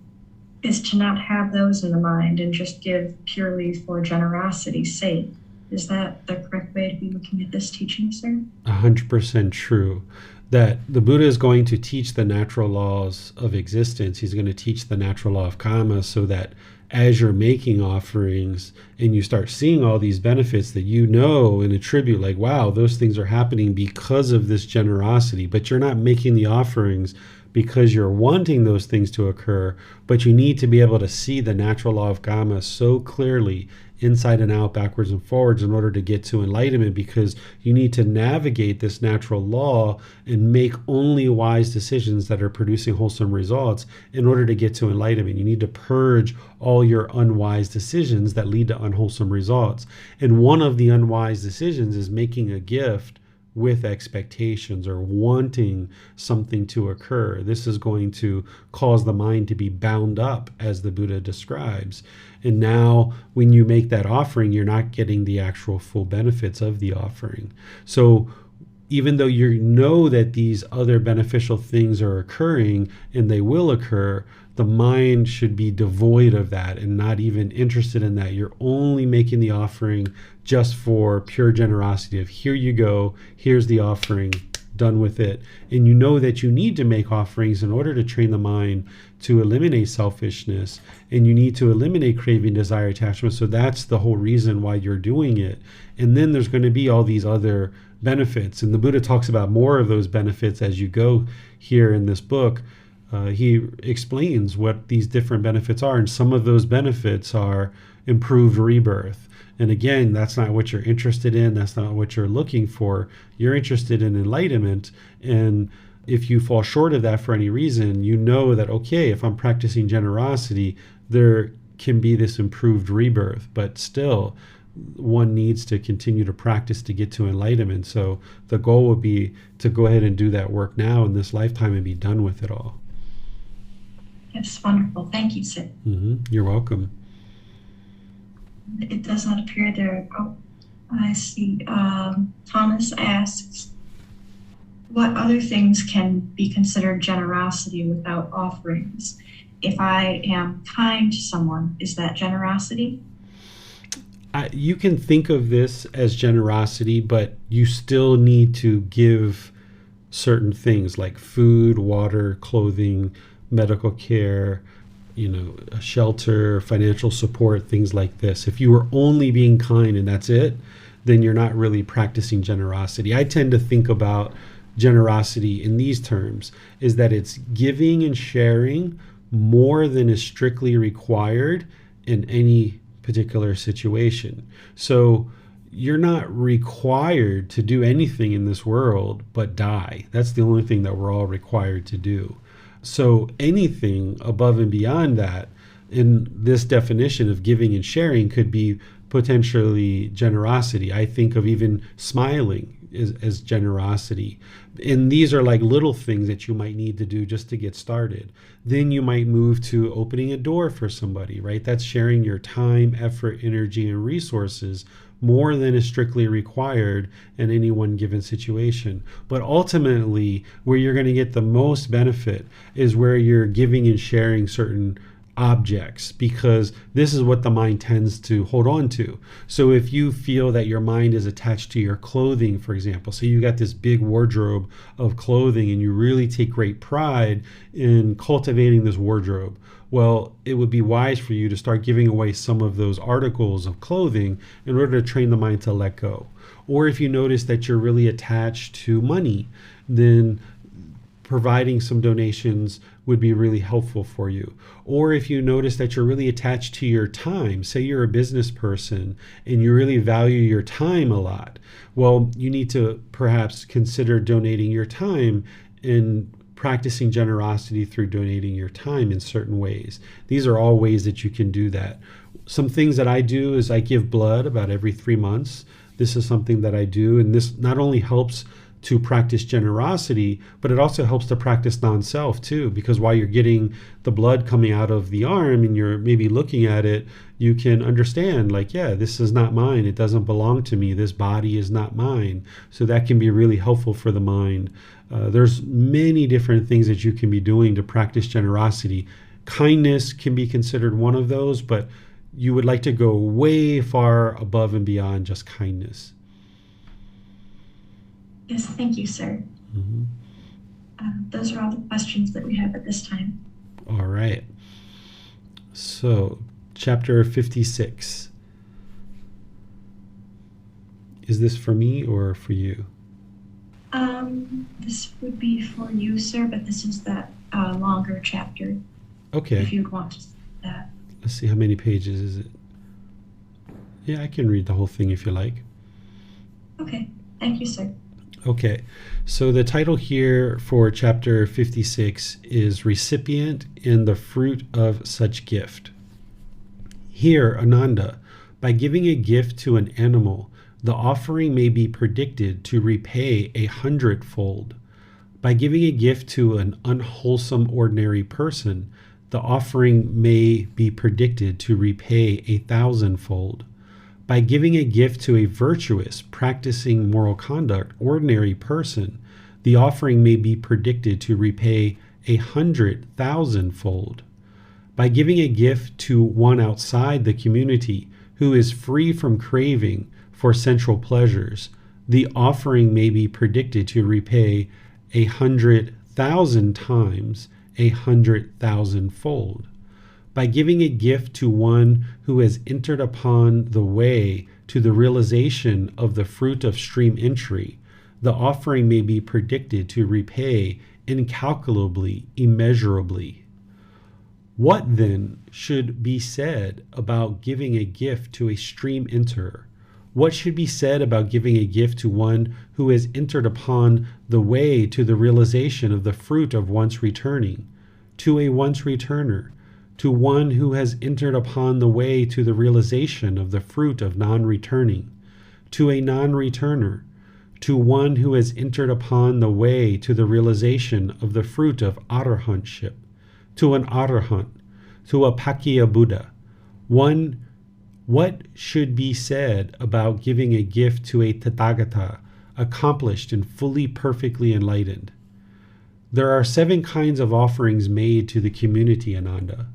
is to not have those in the mind and just give purely for generosity's sake. Is that the correct way to be looking at this teaching, sir? 100% true. That the Buddha is going to teach the natural laws of existence. He's going to teach the natural law of karma, so that as you're making offerings and you start seeing all these benefits that you know and attribute, like, wow, those things are happening because of this generosity, but you're not making the offerings because you're wanting those things to occur, but you need to be able to see the natural law of karma so clearly, inside and out, backwards and forwards, in order to get to enlightenment, because you need to navigate this natural law and make only wise decisions that are producing wholesome results in order to get to enlightenment. You need to purge all your unwise decisions that lead to unwholesome results. And one of the unwise decisions is making a gift with expectations or wanting something to occur. This is going to cause the mind to be bound up, as the Buddha describes. And now when you make that offering, you're not getting the actual full benefits of the offering. So even though you know that these other beneficial things are occurring, and they will occur, the mind should be devoid of that and not even interested in that. You're only making the offering just for pure generosity of, here you go, here's the offering, done with it, and you know that you need to make offerings in order to train the mind to eliminate selfishness, and you need to eliminate craving, desire, attachment. So that's the whole reason why you're doing it. And then there's going to be all these other benefits, and the Buddha talks about more of those benefits as you go here in this book. He explains what these different benefits are, and some of those benefits are improved rebirth. And again, that's not what you're interested in. That's not what you're looking for. You're interested in enlightenment. And if you fall short of that for any reason, you know that, okay, if I'm practicing generosity, there can be this improved rebirth. But still, one needs to continue to practice to get to enlightenment. So the goal would be to go ahead and do that work now in this lifetime and be done with it all. It's wonderful. Thank you, Sid. You're welcome. It does not appear there. Oh, I see. Thomas asks, what other things can be considered generosity without offerings? If I am kind to someone, is that generosity? You can think of this as generosity, but you still need to give certain things like food, water, clothing, medical care, shelter, financial support, things like this. If you were only being kind and that's it, then you're not really practicing generosity. I tend to think about generosity in these terms, is that it's giving and sharing more than is strictly required in any particular situation. So you're not required to do anything in this world but die. That's the only thing that we're all required to do. So anything above and beyond that in this definition of giving and sharing could be potentially generosity. I think of even smiling as generosity. And these are like little things that you might need to do just to get started. Then you might move to opening a door for somebody, right? That's sharing your time, effort, energy, and resources more than is strictly required in any one given situation. But ultimately, where you're going to get the most benefit is where you're giving and sharing certain objects, because this is what the mind tends to hold on to. So if you feel that your mind is attached to your clothing, for example, so you got this big wardrobe of clothing and you really take great pride in cultivating this wardrobe, well, it would be wise for you to start giving away some of those articles of clothing in order to train the mind to let go. Or if you notice that you're really attached to money, then providing some donations would be really helpful for you. Or if you notice that you're really attached to your time, say you're a business person and you really value your time a lot, well, you need to perhaps consider donating your time and practicing generosity through donating your time in certain ways. These are all ways that you can do that. Some things that I do is I give blood about every 3 months. This is something that I do, and this not only helps to practice generosity, but it also helps to practice non-self too, because while you're getting the blood coming out of the arm and you're maybe looking at it, you can understand like, yeah, this is not mine. It doesn't belong to me. This body is not mine. So that can be really helpful for the mind. There's many different things that you can be doing to practice generosity. Kindness can be considered one of those, but you would like to go way far above and beyond just kindness. Yes, thank you, sir. Those are all the questions that we have at this time. All right. So, chapter 56. Is this for me or for you? This would be for you, sir, but this is that longer chapter. Okay. If you'd want to see that. Let's see, how many pages is it? Yeah, I can read the whole thing if you like. Okay, thank you, sir. Okay, so the title here for chapter 56 is Recipient and the Fruit of Such Gift. Here, Ananda, by giving a gift to an animal, the offering may be predicted to repay 100-fold. By giving a gift to an unwholesome ordinary person, the offering may be predicted to repay 1,000-fold. By giving a gift to a virtuous, practicing moral conduct, ordinary person, the offering may be predicted to repay 100,000-fold. By giving a gift to one outside the community who is free from craving for sensual pleasures, the offering may be predicted to repay 100,000 times 100,000-fold. By giving a gift to one who has entered upon the way to the realization of the fruit of stream entry, the offering may be predicted to repay incalculably, immeasurably. What then should be said about giving a gift to a stream enterer? What should be said about giving a gift to one who has entered upon the way to the realization of the fruit of once returning, to a once returner, to one who has entered upon the way to the realization of the fruit of non-returning, to a non-returner, to one who has entered upon the way to the realization of the fruit of arahantship, to an arahant, to a Pakya Buddha. What should be said about giving a gift to a Tathagata, accomplished and fully perfectly enlightened? There are 7 kinds of offerings made to the community, Ananda.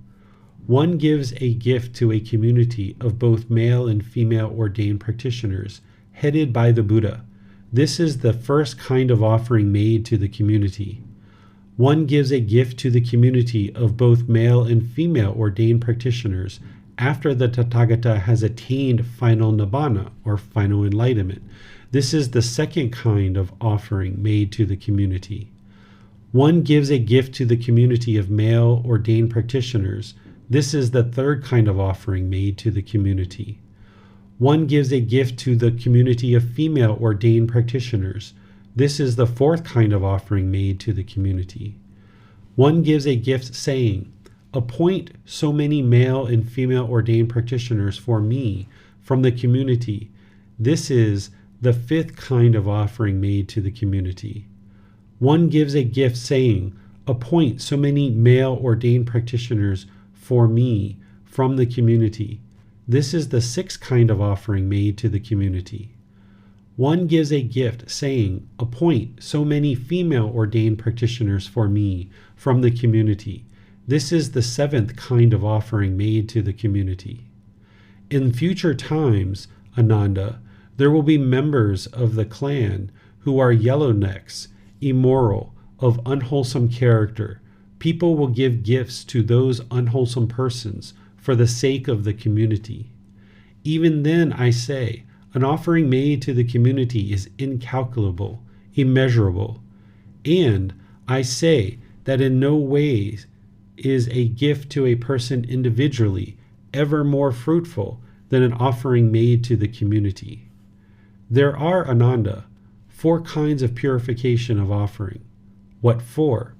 One gives a gift to a community of both male and female ordained practitioners, headed by the Buddha. This is the first kind of offering made to the community. One gives a gift to the community of both male and female ordained practitioners after the Tathagata has attained final Nibbana, or final enlightenment. This is the second kind of offering made to the community. One gives a gift to the community of male ordained practitioners. This is the third kind of offering made to the community. One gives a gift to the community of female ordained practitioners. This is the fourth kind of offering made to the community. One gives a gift saying, "Appoint so many male and female ordained practitioners for me from the community." This is the fifth kind of offering made to the community. One gives a gift saying, "Appoint so many male ordained practitioners for me from the community." This is the sixth kind of offering made to the community. One gives a gift saying, "Appoint so many female ordained practitioners for me from the community." This is the seventh kind of offering made to the community. In future times, Ananda, there will be members of the clan who are yellownecks, immoral, of unwholesome character. People will give gifts to those unwholesome persons for the sake of the community. Even then, I say, an offering made to the community is incalculable, immeasurable. And I say that in no way is a gift to a person individually ever more fruitful than an offering made to the community. There are, Ananda, 4 kinds of purification of offering. What 4?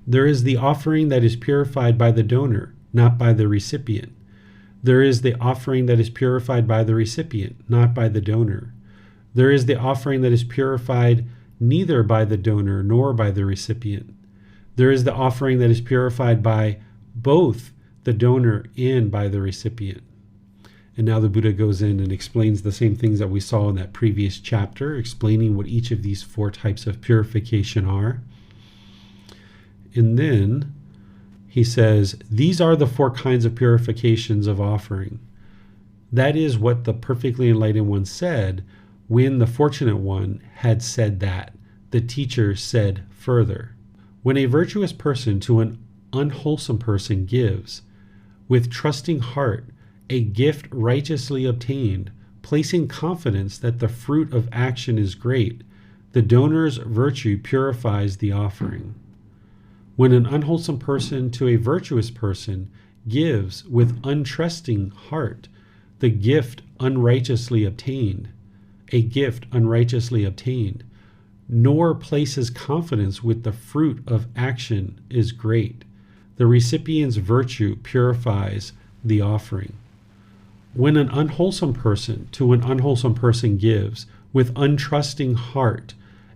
There is the offering that is purified by the donor, not by the recipient. There is the offering that is purified by the recipient, not by the donor. There is the offering that is purified neither by the donor nor by the recipient. There is the offering that is purified by both the donor and by the recipient. And now the Buddha goes in and explains the same things that we saw in that previous chapter, explaining what each of these 4 types of purification are. And then he says, these are the 4 kinds of purifications of offering. That is what the perfectly enlightened one said when the fortunate one had said that. The teacher said further, when a virtuous person to an unwholesome person gives, with trusting heart, a gift righteously obtained, placing confidence that the fruit of action is great, the donor's virtue purifies the offering. When an unwholesome person to a virtuous person gives with untrusting heart, the gift unrighteously obtained, a gift unrighteously obtained, nor places confidence with the fruit of action is great, the recipient's virtue purifies the offering. When an unwholesome person to an unwholesome person gives with untrusting heart,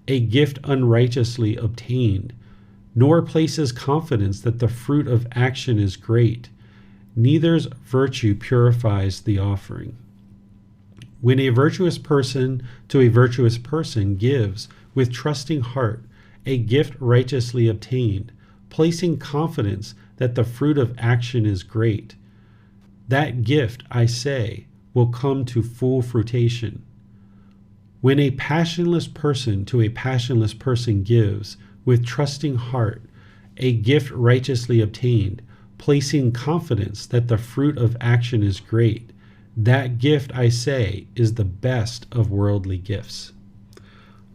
a gift unrighteously obtained, nor places confidence that the fruit of action is great, neither's virtue purifies the offering. When a virtuous person to a virtuous person gives with trusting heart, a gift righteously obtained, placing confidence that the fruit of action is great, that gift, I say, will come to full fruition. When a passionless person to a passionless person gives, with trusting heart, a gift righteously obtained, placing confidence that the fruit of action is great, that gift, I say, is the best of worldly gifts.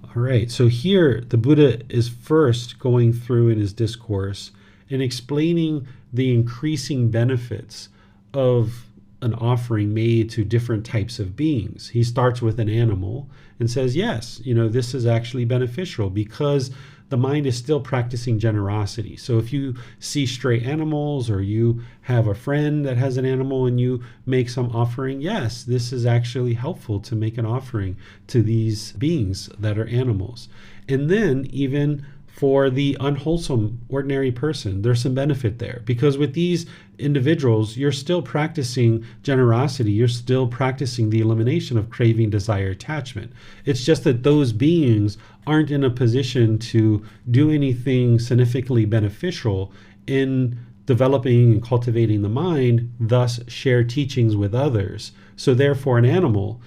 All right, so here the Buddha is first going through in his discourse and explaining the increasing benefits of an offering made to different types of beings. He starts with an animal and says, yes, this is actually beneficial because the mind is still practicing generosity. So if you see stray animals or you have a friend that has an animal and you make some offering, yes, this is actually helpful to make an offering to these beings that are animals. And then even for the unwholesome ordinary person, there's some benefit there, because with these individuals, you're still practicing generosity. You're still practicing the elimination of craving, desire, attachment. It's just that those beings aren't in a position to do anything significantly beneficial in developing and cultivating the mind, thus share teachings with others. So therefore, an animal,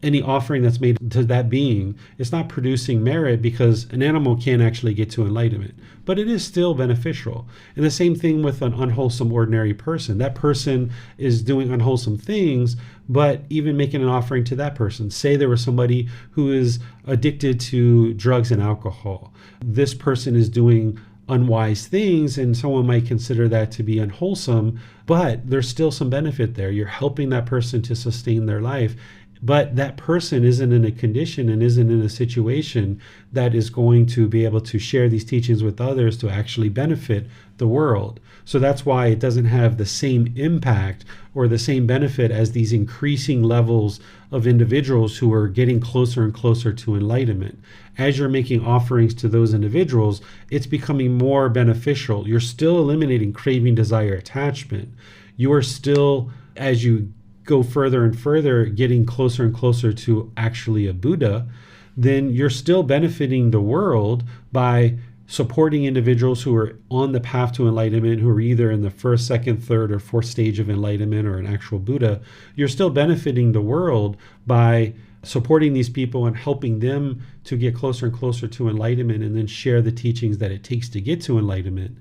any offering that's made to that being, is not producing merit because an animal can't actually get to enlightenment, but it is still beneficial. And the same thing with an unwholesome ordinary person. That person is doing unwholesome things, but even making an offering to that person. Say there was somebody who is addicted to drugs and alcohol. This person is doing unwise things, and someone might consider that to be unwholesome, but there's still some benefit there. You're helping that person to sustain their life. But that person isn't in a condition and isn't in a situation that is going to be able to share these teachings with others to actually benefit the world. So that's why it doesn't have the same impact or the same benefit as these increasing levels of individuals who are getting closer and closer to enlightenment. As you're making offerings to those individuals, it's becoming more beneficial. You're still eliminating craving, desire, attachment. You are still, as you go further and further, getting closer and closer to actually a Buddha, then you're still benefiting the world by supporting individuals who are on the path to enlightenment, who are either in the first, second, third, or fourth stage of enlightenment or an actual Buddha. You're still benefiting the world by supporting these people and helping them to get closer and closer to enlightenment and then share the teachings that it takes to get to enlightenment.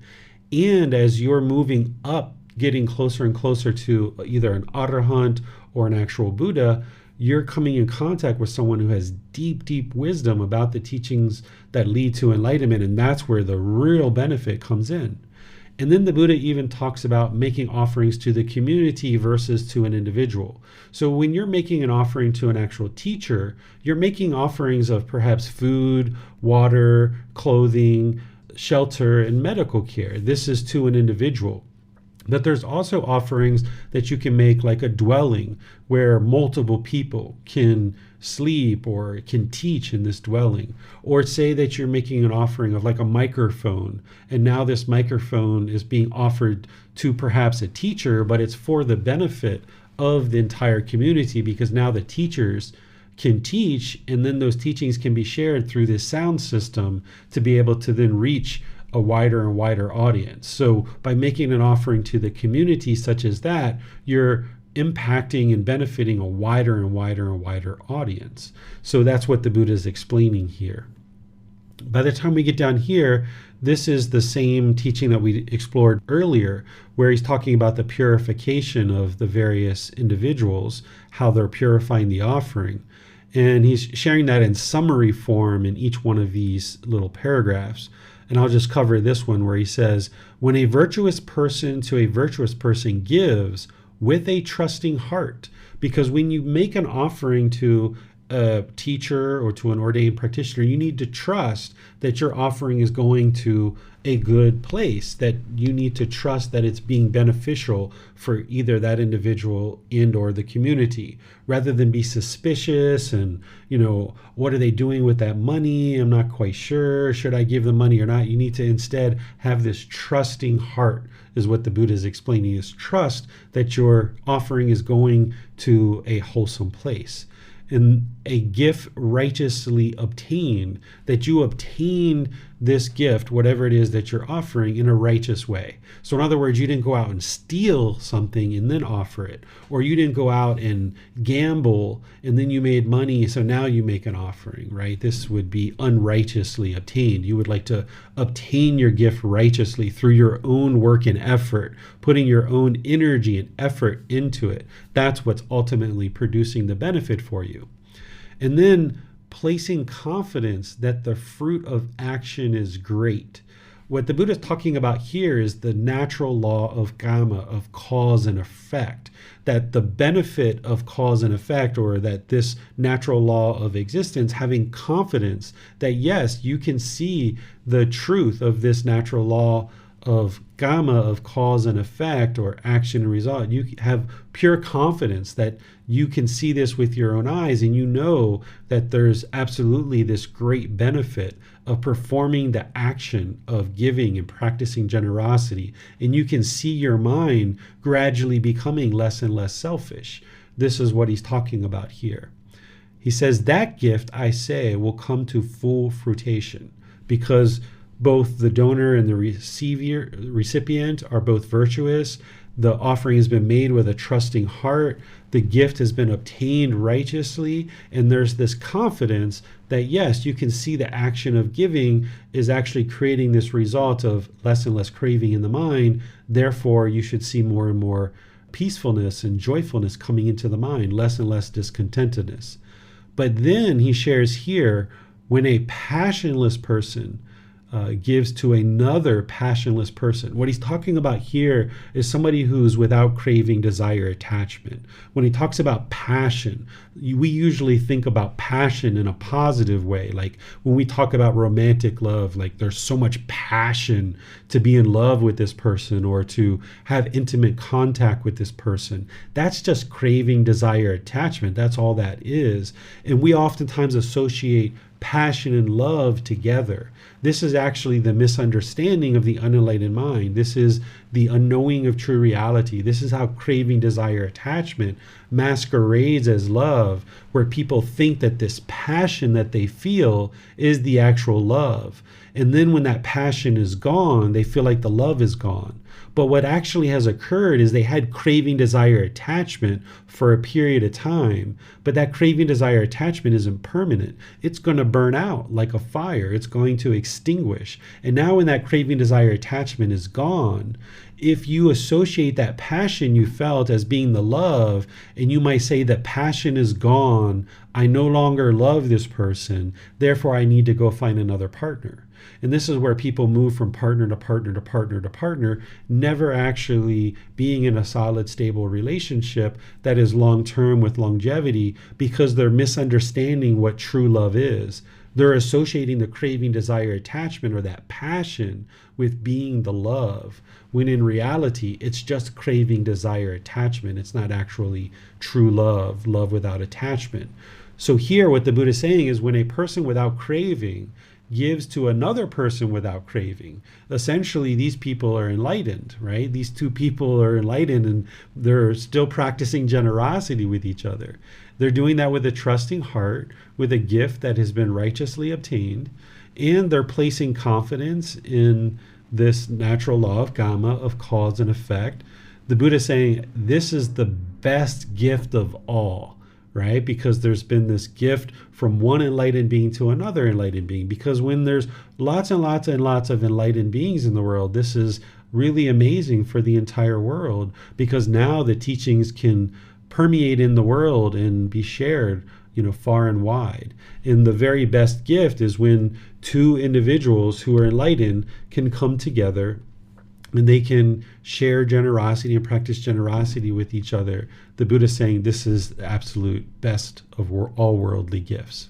And as you're moving up, getting closer and closer to either an arahant or an actual Buddha, you're coming in contact with someone who has deep, deep wisdom about the teachings that lead to enlightenment, and that's where the real benefit comes in. And then the Buddha even talks about making offerings to the community versus to an individual. So when you're making an offering to an actual teacher, you're making offerings of perhaps food, water, clothing, shelter, and medical care. This is to an individual. But there's also offerings that you can make, like a dwelling where multiple people can sleep or can teach in this dwelling. Or say that you're making an offering of like a microphone, and now this microphone is being offered to perhaps a teacher, but it's for the benefit of the entire community, because now the teachers can teach, and then those teachings can be shared through this sound system to be able to then reach a wider and wider audience. So by making an offering to the community such as that, you're impacting and benefiting a wider and wider and wider audience. So that's what the Buddha is explaining here. By the time we get down here, this is the same teaching that we explored earlier, where he's talking about the purification of the various individuals, how they're purifying the offering. And he's sharing that in summary form in each one of these little paragraphs. And I'll just cover this one where he says, when a virtuous person to a virtuous person gives with a trusting heart, because when you make an offering to a teacher or to an ordained practitioner, you need to trust that your offering is going to a good place, that you need to trust that it's being beneficial for either that individual and or the community, rather than be suspicious and, what are they doing with that money? I'm not quite sure. Should I give the money or not? You need to instead have this trusting heart, is what the Buddha is explaining, is trust that your offering is going to a wholesome place. And a gift righteously obtained, that you obtained this gift, whatever it is that you're offering, in a righteous way. So in other words, you didn't go out and steal something and then offer it, or you didn't go out and gamble and then you made money, so now you make an offering, right? This would be unrighteously obtained. You would like to obtain your gift righteously through your own work and effort, putting your own energy and effort into it. That's what's ultimately producing the benefit for you. And then placing confidence that the fruit of action is great. What the Buddha is talking about here is the natural law of karma, of cause and effect, that the benefit of cause and effect, or that this natural law of existence, having confidence that yes, you can see the truth of this natural law of karma, of cause and effect, or action and result. You have pure confidence that you can see this with your own eyes, and you know that there's absolutely this great benefit of performing the action of giving and practicing generosity. And you can see your mind gradually becoming less and less selfish. This is what he's talking about here. He says that gift, I say, will come to full fruition because both the donor and the recipient are both virtuous. The offering has been made with a trusting heart. The gift has been obtained righteously. And there's this confidence that, yes, you can see the action of giving is actually creating this result of less and less craving in the mind. Therefore, you should see more and more peacefulness and joyfulness coming into the mind, less and less discontentedness. But then he shares here, when a passionless person gives to another passionless person. What he's talking about here is somebody who's without craving, desire, attachment. When he talks about passion, we usually think about passion in a positive way. Like when we talk about romantic love, like there's so much passion to be in love with this person or to have intimate contact with this person. That's just craving, desire, attachment. That's all that is. And we oftentimes associate passion and love together. This is actually the misunderstanding of the unenlightened mind. This is the unknowing of true reality. This is how craving, desire, attachment masquerades as love, where people think that this passion that they feel is the actual love. And then when that passion is gone, they feel like the love is gone. But what actually has occurred is they had craving, desire, attachment for a period of time. But that craving, desire, attachment isn't permanent. It's going to burn out like a fire. It's going to extinguish. And now when that craving, desire, attachment is gone, if you associate that passion you felt as being the love, and you might say that passion is gone, I no longer love this person, therefore I need to go find another partner. And this is where people move from partner to partner to partner to partner, never actually being in a solid, stable relationship that is long-term with longevity, because they're misunderstanding what true love is. They're associating the craving, desire, attachment, or that passion with being the love, when in reality, it's just craving, desire, attachment. It's not actually true love, love without attachment. So here, what the Buddha is saying is when a person without craving gives to another person without craving, essentially these people are enlightened, right? These two people are enlightened and they're still practicing generosity with each other. They're doing that with a trusting heart, with a gift that has been righteously obtained, and they're placing confidence in this natural law of karma, of cause and effect. The Buddha is saying this is the best gift of all, right? Because there's been this gift from one enlightened being to another enlightened being. Because when there's lots and lots and lots of enlightened beings in the world, this is really amazing for the entire world, because now the teachings can permeate in the world and be shared, far and wide. And the very best gift is when two individuals who are enlightened can come together and they can share generosity and practice generosity with each other. The Buddha is saying this is the absolute best of all worldly gifts.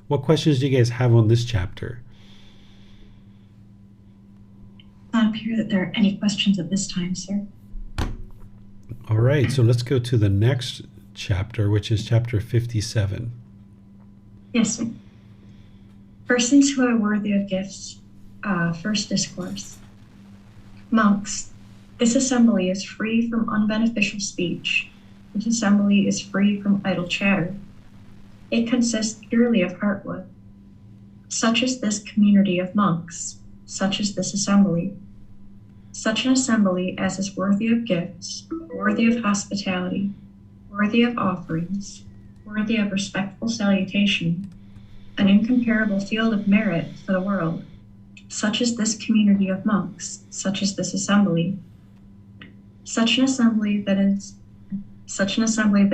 What questions do you guys have on this chapter? It does not appear that there are any questions at this time, sir. All right, so let's go to the next chapter, which is chapter 57. Yes, sir. Persons who are worthy of gifts. First discourse. Monks, this assembly is free from unbeneficial speech. This assembly is free from idle chatter. It consists purely of heartwood. Such is this community of monks, such is this assembly. Such an assembly as is worthy of gifts, worthy of hospitality, worthy of offerings, worthy of respectful salutation, an incomparable field of merit for the world. Such is this community of monks, such is this assembly. Such an assembly that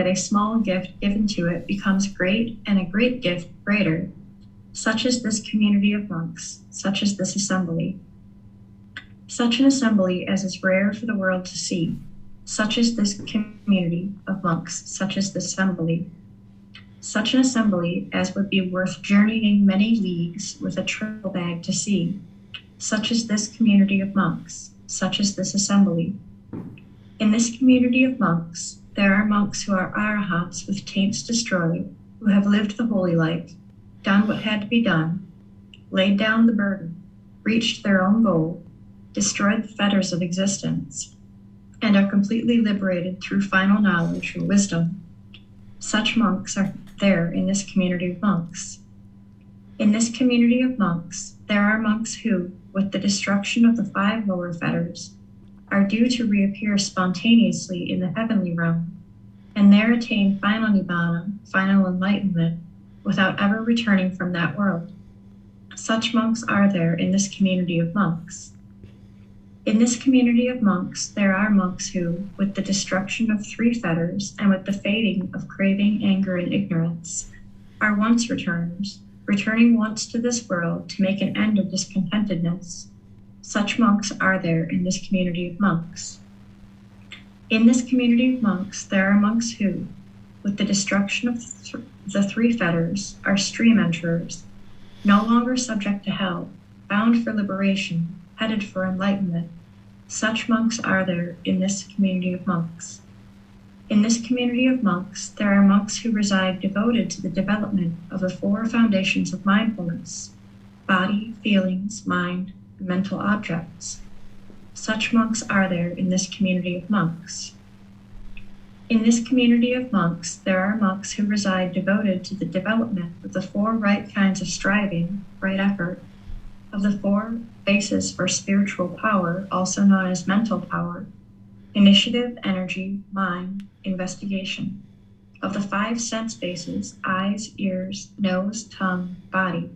a small gift given to it becomes great, and a great gift greater. Such is this community of monks, such is this assembly. Such an assembly as is rare for the world to see. Such is this community of monks, such is this assembly. Such an assembly as would be worth journeying many leagues with a travel bag to see. Such is this community of monks, such is this assembly. In this community of monks, there are monks who are arahants with taints destroyed, who have lived the holy life, done what had to be done, laid down the burden, reached their own goal, destroyed the fetters of existence, and are completely liberated through final knowledge or wisdom. Such monks are there in this community of monks. In this community of monks, there are monks who, with the destruction of the 5 lower fetters, are due to reappear spontaneously in the heavenly realm, and there attain final nibbana, final enlightenment, without ever returning from that world. Such monks are there in this community of monks. In this community of monks, there are monks who, with the destruction of 3 fetters and with the fading of craving, anger, and ignorance, are once returners, returning once to this world to make an end of discontentedness. Such monks are there in this community of monks. In this community of monks, there are monks who, with the destruction of the 3 fetters, are stream enterers, no longer subject to hell, bound for liberation, headed for enlightenment. Such monks are there in this community of monks. In this community of monks, there are monks who reside devoted to the development of the 4 foundations of mindfulness: body, feelings, mind, and mental objects. Such monks are there in this community of monks. In this community of monks, there are monks who reside devoted to the development of the 4 right kinds of striving, right effort, of the 4 bases for spiritual power, also known as mental power: initiative, energy, mind, investigation, of the 5 sense bases: eyes, ears, nose, tongue, body,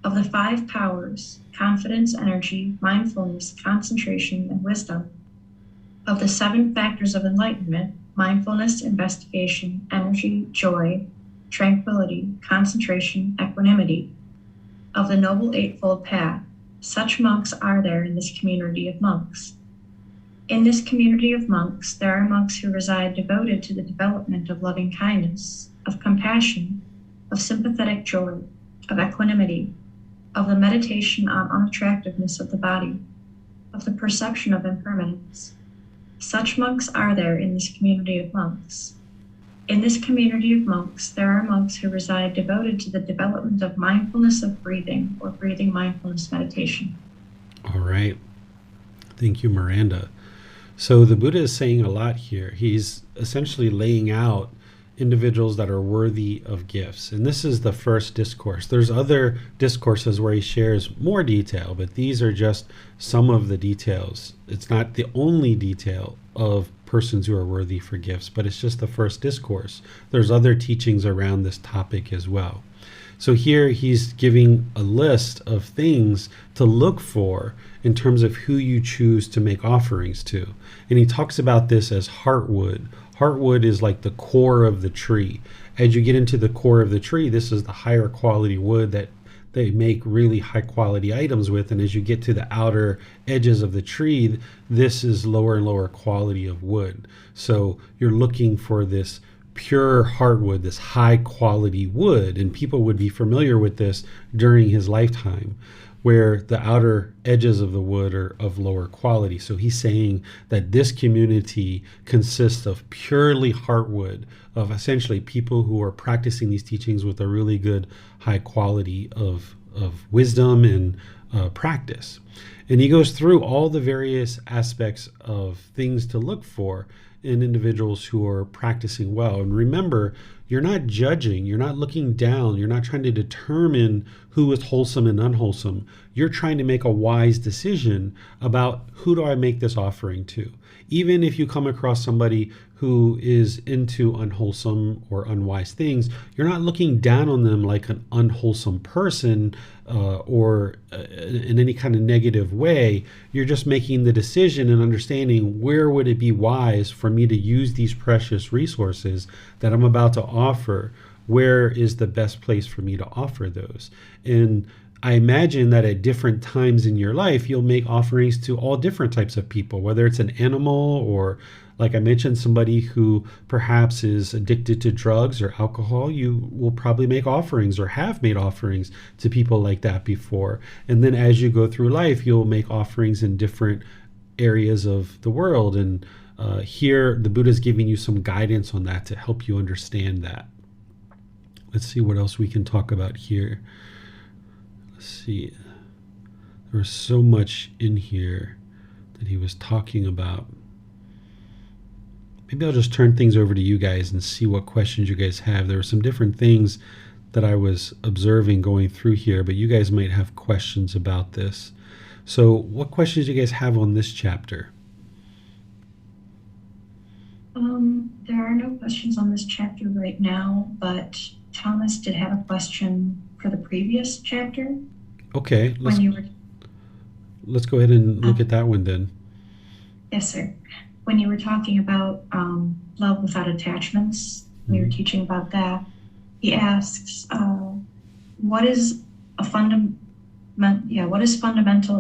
of the 5 powers: confidence, energy, mindfulness, concentration, and wisdom, of the 7 factors of enlightenment: mindfulness, investigation, energy, joy, tranquility, concentration, equanimity, of the Noble Eightfold Path. Such monks are there in this community of monks. In this community of monks, there are monks who reside devoted to the development of loving kindness, of compassion, of sympathetic joy, of equanimity, of the meditation on unattractiveness of the body, of the perception of impermanence. Such monks are there in this community of monks. In this community of monks, there are monks who reside devoted to the development of mindfulness of breathing, or breathing mindfulness meditation. All right. Thank you, Miranda. So the Buddha is saying a lot here. He's essentially laying out individuals that are worthy of gifts. And this is the first discourse. There's other discourses where he shares more detail, but these are just some of the details. It's not the only detail of persons who are worthy for gifts, but it's just the first discourse. There's other teachings around this topic as well. So here he's giving a list of things to look for in terms of who you choose to make offerings to. And he talks about this as heartwood. Heartwood is like the core of the tree. As you get into the core of the tree, this is the higher quality wood that they make really high quality items with. And as you get to the outer edges of the tree, this is lower and lower quality of wood. So you're looking for this pure heartwood, this high quality wood. And people would be familiar with this during his lifetime, where the outer edges of the wood are of lower quality. So he's saying that this community consists of purely heartwood, of essentially people who are practicing these teachings with a really good high quality of wisdom and practice. And he goes through all the various aspects of things to look for in individuals who are practicing well. And remember, you're not judging, you're not looking down, you're not trying to determine who is wholesome and unwholesome. You're trying to make a wise decision about who do I make this offering to. Even if you come across somebody who is into unwholesome or unwise things, you're not looking down on them like an unwholesome person or in any kind of negative way. You're just making the decision and understanding where would it be wise for me to use these precious resources that I'm about to offer. Where is the best place for me to offer those? And I imagine that at different times in your life, you'll make offerings to all different types of people, whether it's an animal or, like I mentioned, somebody who perhaps is addicted to drugs or alcohol. You will probably make offerings or have made offerings to people like that before. And then as you go through life, you'll make offerings in different areas of the world. And here, the Buddha is giving you some guidance on that to help you understand that. Let's see what else we can talk about here. See, there was so much in here that he was talking about. Maybe I'll just turn things over to you guys and see what questions you guys have. There were some different things that I was observing going through here, but you guys might have questions about this. So what questions do you guys have on this chapter? There are no questions on this chapter right now, but Thomas did have a question for the previous chapter. Okay, let's go ahead and look at that one then. Yes, sir. When you were talking about love without attachments, we were teaching about that. He asks, what is fundamental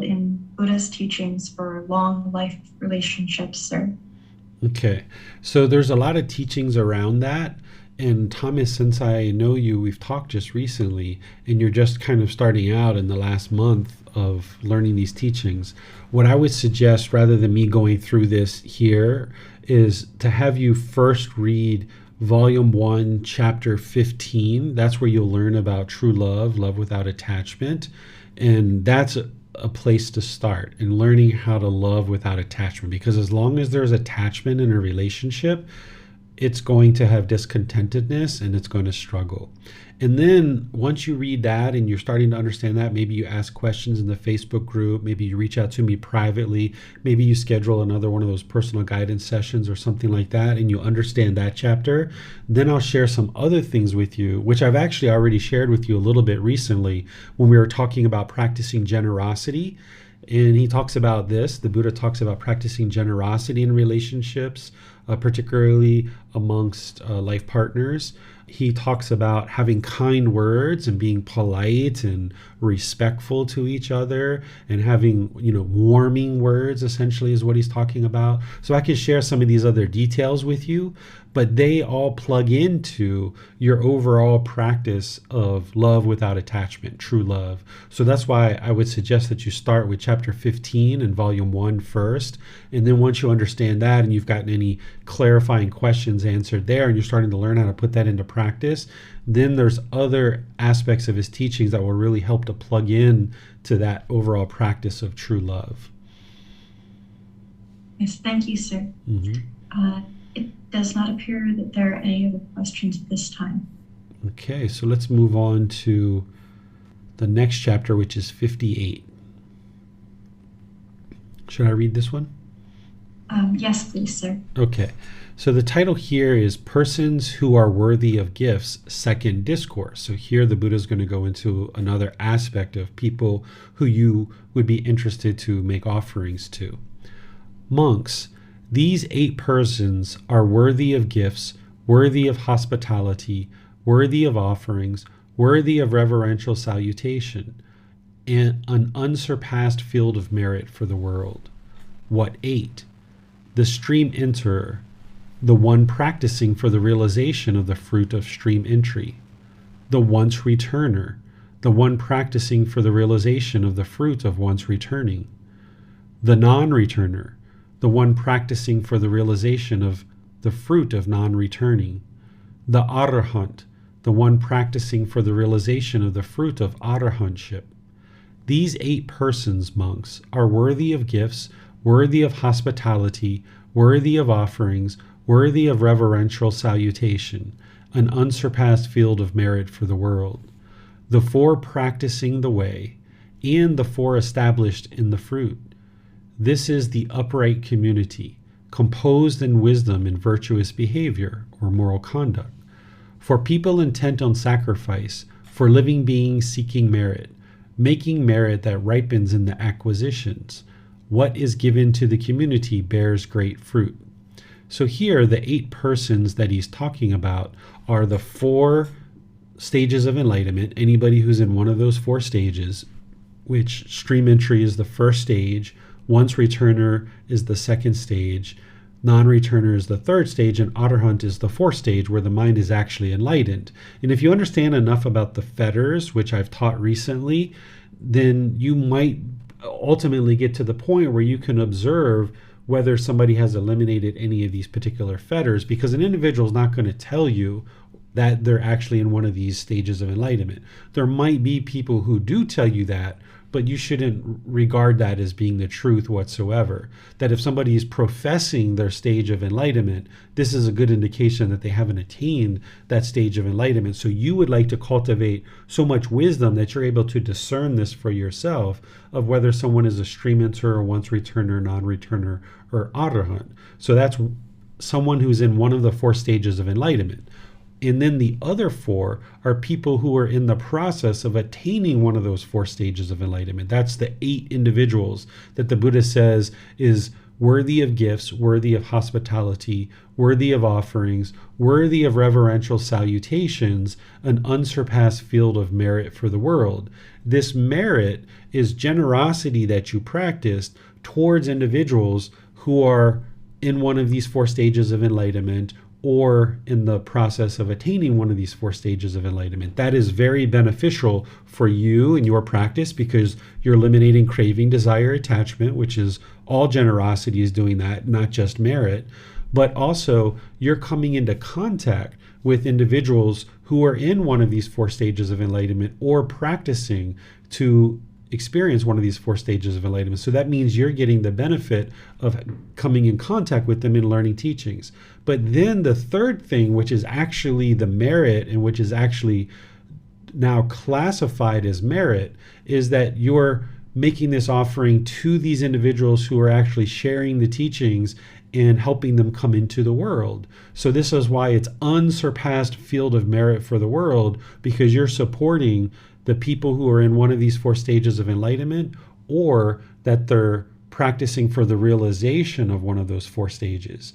in Buddha's teachings for long life relationships, sir? Okay, so there's a lot of teachings around that. And Thomas, since I know you, we've talked just recently, and you're just kind of starting out in the last month of learning these teachings, what I would suggest, rather than me going through this here, is to have you first read Volume 1, Chapter 15. That's where you'll learn about true love, love without attachment. And that's a place to start in learning how to love without attachment. Because as long as there's attachment in a relationship, it's going to have discontentedness and it's going to struggle. And then once you read that and you're starting to understand that, maybe you ask questions in the Facebook group, maybe you reach out to me privately, maybe you schedule another one of those personal guidance sessions or something like that, and you understand that chapter, then I'll share some other things with you, which I've actually already shared with you a little bit recently when we were talking about practicing generosity. And he talks about this. The Buddha talks about practicing generosity in relationships, particularly amongst life partners. He talks about having kind words and being polite and respectful to each other and having, warming words, essentially, is what he's talking about. So I can share some of these other details with you, but they all plug into your overall practice of love without attachment, true love. So that's why I would suggest that you start with Chapter 15 and Volume 1 first. And then once you understand that and you've gotten any clarifying questions answered there and you're starting to learn how to put that into practice, then there's other aspects of his teachings that will really help to plug in to that overall practice of true love. Yes, thank you, sir. It does not appear that there are any other questions at this time. Okay, so let's move on to the next chapter, which is 58. Should I read this one? Yes, please, sir. Okay, so the title here is Persons Who Are Worthy of Gifts, Second Discourse. So here the Buddha is going to go into another aspect of people who you would be interested to make offerings to. Monks, these 8 persons are worthy of gifts, worthy of hospitality, worthy of offerings, worthy of reverential salutation, and an unsurpassed field of merit for the world. What 8? The stream enterer, the one practicing for the realization of the fruit of stream entry, the once returner, the one practicing for the realization of the fruit of once returning, the non-returner, the one practicing for the realization of the fruit of non-returning, the arahant, the one practicing for the realization of the fruit of arahantship. These 8 persons, monks, are worthy of gifts, worthy of hospitality, worthy of offerings, worthy of reverential salutation, an unsurpassed field of merit for the world, the four practicing the way, and the four established in the fruit. This is the upright community, composed in wisdom and virtuous behavior or moral conduct. For people intent on sacrifice, for living beings seeking merit, making merit that ripens in the acquisitions, what is given to the community bears great fruit. So here, the 8 persons that he's talking about are the 4 stages of enlightenment. Anybody who's in one of those 4 stages, which stream entry is the first stage, once returner is the second stage, non-returner is the third stage, and arahant is the fourth stage where the mind is actually enlightened. And if you understand enough about the fetters, which I've taught recently, then you might ultimately get to the point where you can observe whether somebody has eliminated any of these particular fetters, because an individual is not going to tell you that they're actually in one of these stages of enlightenment. There might be people who do tell you that, but you shouldn't regard that as being the truth whatsoever. That if somebody is professing their stage of enlightenment, this is a good indication that they haven't attained that stage of enlightenment. So you would like to cultivate so much wisdom that you're able to discern this for yourself of whether someone is a stream enter or once returner, non-returner, or arahant. So that's someone who's in one of the 4 stages of enlightenment. And then the other 4 are people who are in the process of attaining one of those 4 stages of enlightenment. That's the 8 individuals that the Buddha says is worthy of gifts, worthy of hospitality, worthy of offerings, worthy of reverential salutations, an unsurpassed field of merit for the world. This merit is generosity that you practiced towards individuals who are in one of these 4 stages of enlightenment, or in the process of attaining one of these 4 stages of enlightenment. That is very beneficial for you in your practice because you're eliminating craving, desire, attachment, which is all generosity is doing that, not just merit. But also you're coming into contact with individuals who are in one of these 4 stages of enlightenment or practicing to experience one of these 4 stages of enlightenment. So that means you're getting the benefit of coming in contact with them and learning teachings. But then the third thing, which is actually the merit and which is actually now classified as merit, is that you're making this offering to these individuals who are actually sharing the teachings and helping them come into the world. So this is why it's unsurpassed field of merit for the world, because you're supporting the people who are in one of these 4 stages of enlightenment, or that they're practicing for the realization of one of those 4 stages.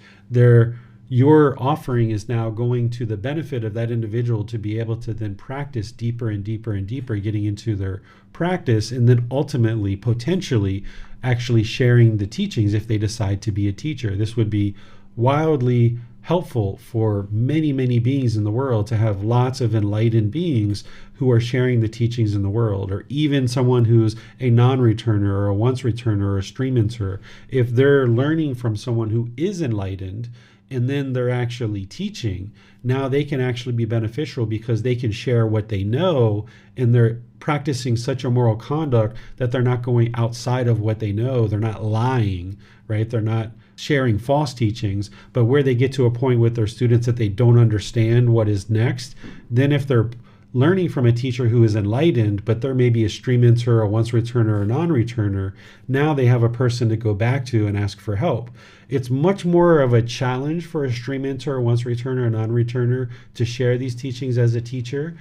Your offering is now going to the benefit of that individual to be able to then practice deeper and deeper and deeper, getting into their practice, and then ultimately, potentially, actually sharing the teachings if they decide to be a teacher. This would be wildly helpful for many, many beings in the world to have lots of enlightened beings who are sharing the teachings in the world, or even someone who's a non-returner or a once returner or a stream enter. If they're learning from someone who is enlightened and then they're actually teaching, now they can actually be beneficial because they can share what they know, and they're practicing such a moral conduct that they're not going outside of what they know. They're not lying, right? They're not sharing false teachings. But where they get to a point with their students that they don't understand what is next, then if they're learning from a teacher who is enlightened, but there may be a stream enter, a once returner, or a non-returner, now they have a person to go back to and ask for help. It's much more of a challenge for a stream enter, or once returner, or non-returner to share these teachings as a teacher.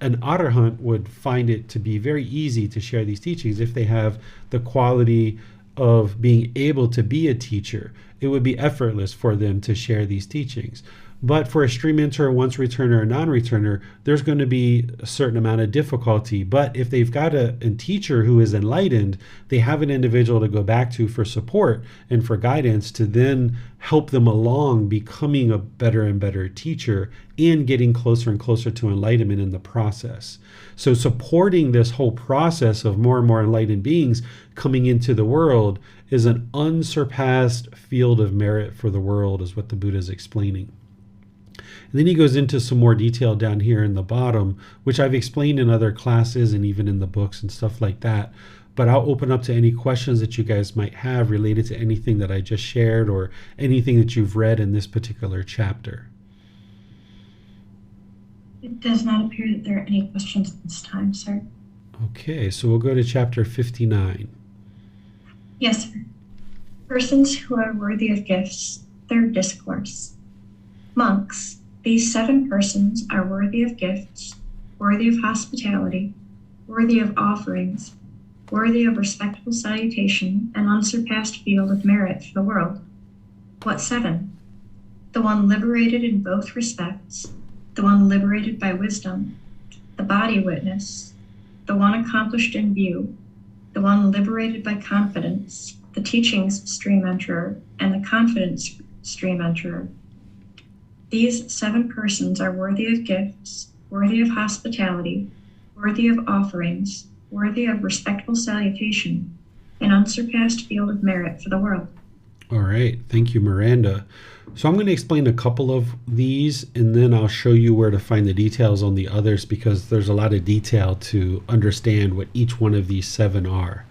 An arahant would find it to be very easy to share these teachings if they have the quality of being able to be a teacher. It would be effortless for them to share these teachings. But for a stream enter, once returner, or non-returner, there's going to be a certain amount of difficulty. But if they've got a teacher who is enlightened, they have an individual to go back to for support and for guidance to then help them along becoming a better and better teacher and getting closer and closer to enlightenment in the process. So supporting this whole process of more and more enlightened beings coming into the world is an unsurpassed field of merit for the world, is what the Buddha is explaining. And then he goes into some more detail down here in the bottom, which I've explained in other classes and even in the books and stuff like that. But I'll open up to any questions that you guys might have related to anything that I just shared or anything that you've read in this particular chapter. It does not appear that there are any questions at this time, sir. Okay, so we'll go to chapter 59. Yes, sir. Persons who are worthy of gifts, third discourse. Monks, these 7 persons are worthy of gifts, worthy of hospitality, worthy of offerings, worthy of respectful salutation, and unsurpassed field of merit for the world. What 7? The one liberated in both respects, the one liberated by wisdom, the body witness, the one accomplished in view, the one liberated by confidence, the teachings stream enterer, and the confidence stream enterer. These 7 persons are worthy of gifts, worthy of hospitality, worthy of offerings, worthy of respectful salutation, an unsurpassed field of merit for the world. All right, thank you, Miranda. So I'm going to explain a couple of these, and then I'll show you where to find the details on the others, because there's a lot of detail to understand what each one of these 7 are.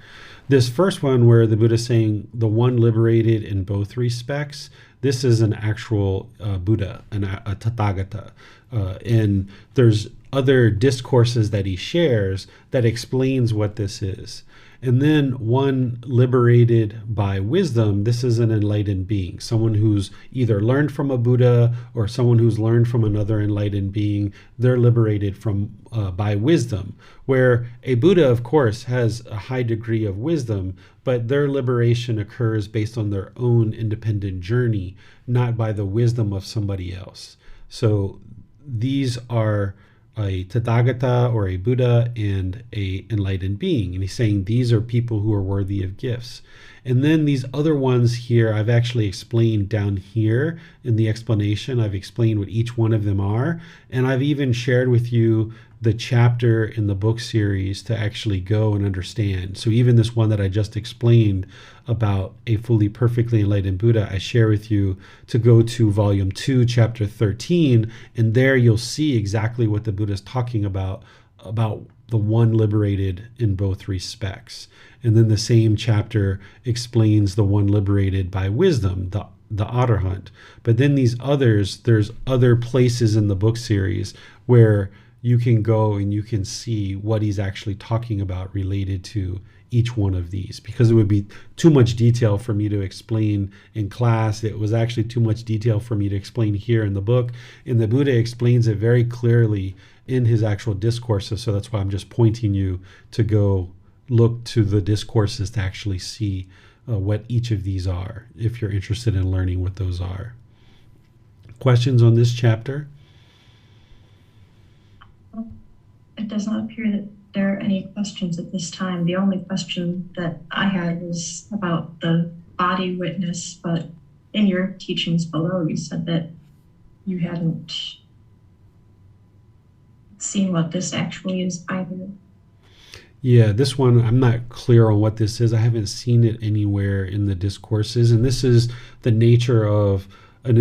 This first one, where the Buddha is saying the one liberated in both respects, this is an actual Buddha, a Tathagata. And there's other discourses that he shares that explains what this is. And then one liberated by wisdom, this is an enlightened being, someone who's either learned from a Buddha or someone who's learned from another enlightened being. They're liberated from by wisdom, where a Buddha, of course, has a high degree of wisdom, but their liberation occurs based on their own independent journey, not by the wisdom of somebody else. So these are a Tathagata or a Buddha and a enlightened being. And he's saying these are people who are worthy of gifts. And then these other ones here, I've actually explained down here in the explanation. I've explained what each one of them are. And I've even shared with you the chapter in the book series to actually go and understand. So even this one that I just explained about a fully perfectly enlightened Buddha, I share with you to go to volume 2, chapter 13, and there you'll see exactly what the Buddha is talking about the one liberated in both respects. And then the same chapter explains the one liberated by wisdom, the Arahant. But then these others, there's other places in the book series where you can go and you can see what he's actually talking about related to each one of these, because it would be too much detail for me to explain in class. It was actually too much detail for me to explain here in the book, and the Buddha explains it very clearly in his actual discourses. So that's why I'm just pointing you to go look to the discourses to actually see what each of these are, if you're interested in learning what those are. Questions on this chapter? It does not appear that there are any questions at this time. The only question that I had was about the body witness, but in your teachings below, you said that you hadn't seen what this actually is either. Yeah, this one, I'm not clear on what this is. I haven't seen it anywhere in the discourses. And this is the nature of one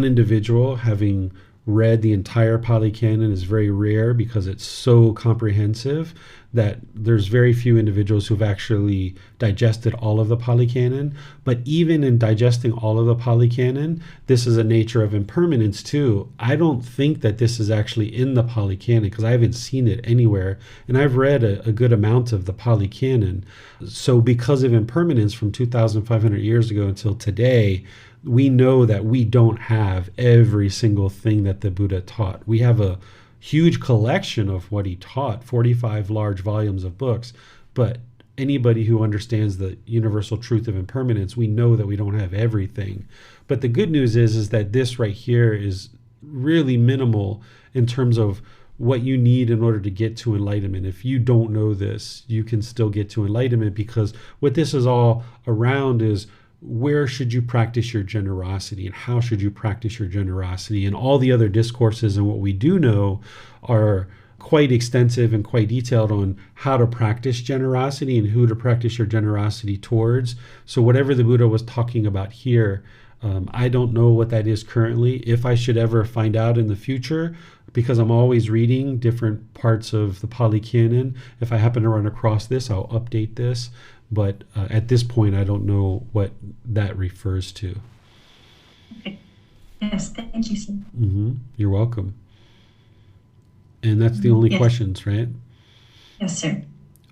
individual having read the entire Pali Canon is very rare, because it's so comprehensive that there's very few individuals who've actually digested all of the Pali Canon. But even in digesting all of the Pali Canon, this is a nature of impermanence too. I don't think that this is actually in the Pali Canon, because I haven't seen it anywhere, and I've read a good amount of the Pali Canon. So because of impermanence from 2,500 years ago until today, we know that we don't have every single thing that the Buddha taught. We have a huge collection of what he taught, 45 large volumes of books, but anybody who understands the universal truth of impermanence, we know that we don't have everything. But the good news is that this right here is really minimal in terms of what you need in order to get to enlightenment. If you don't know this, you can still get to enlightenment, because what this is all around is where should you practice your generosity and how should you practice your generosity. And all the other discourses and what we do know are quite extensive and quite detailed on how to practice generosity and who to practice your generosity towards. So whatever the Buddha was talking about here, I don't know what that is currently. If I should ever find out in the future, because I'm always reading different parts of the Pali Canon, if I happen to run across this, I'll update this. But at this point, I don't know what that refers to. Okay. Yes, thank you, sir. You're welcome. And that's the only Yes. questions, right? Yes, sir.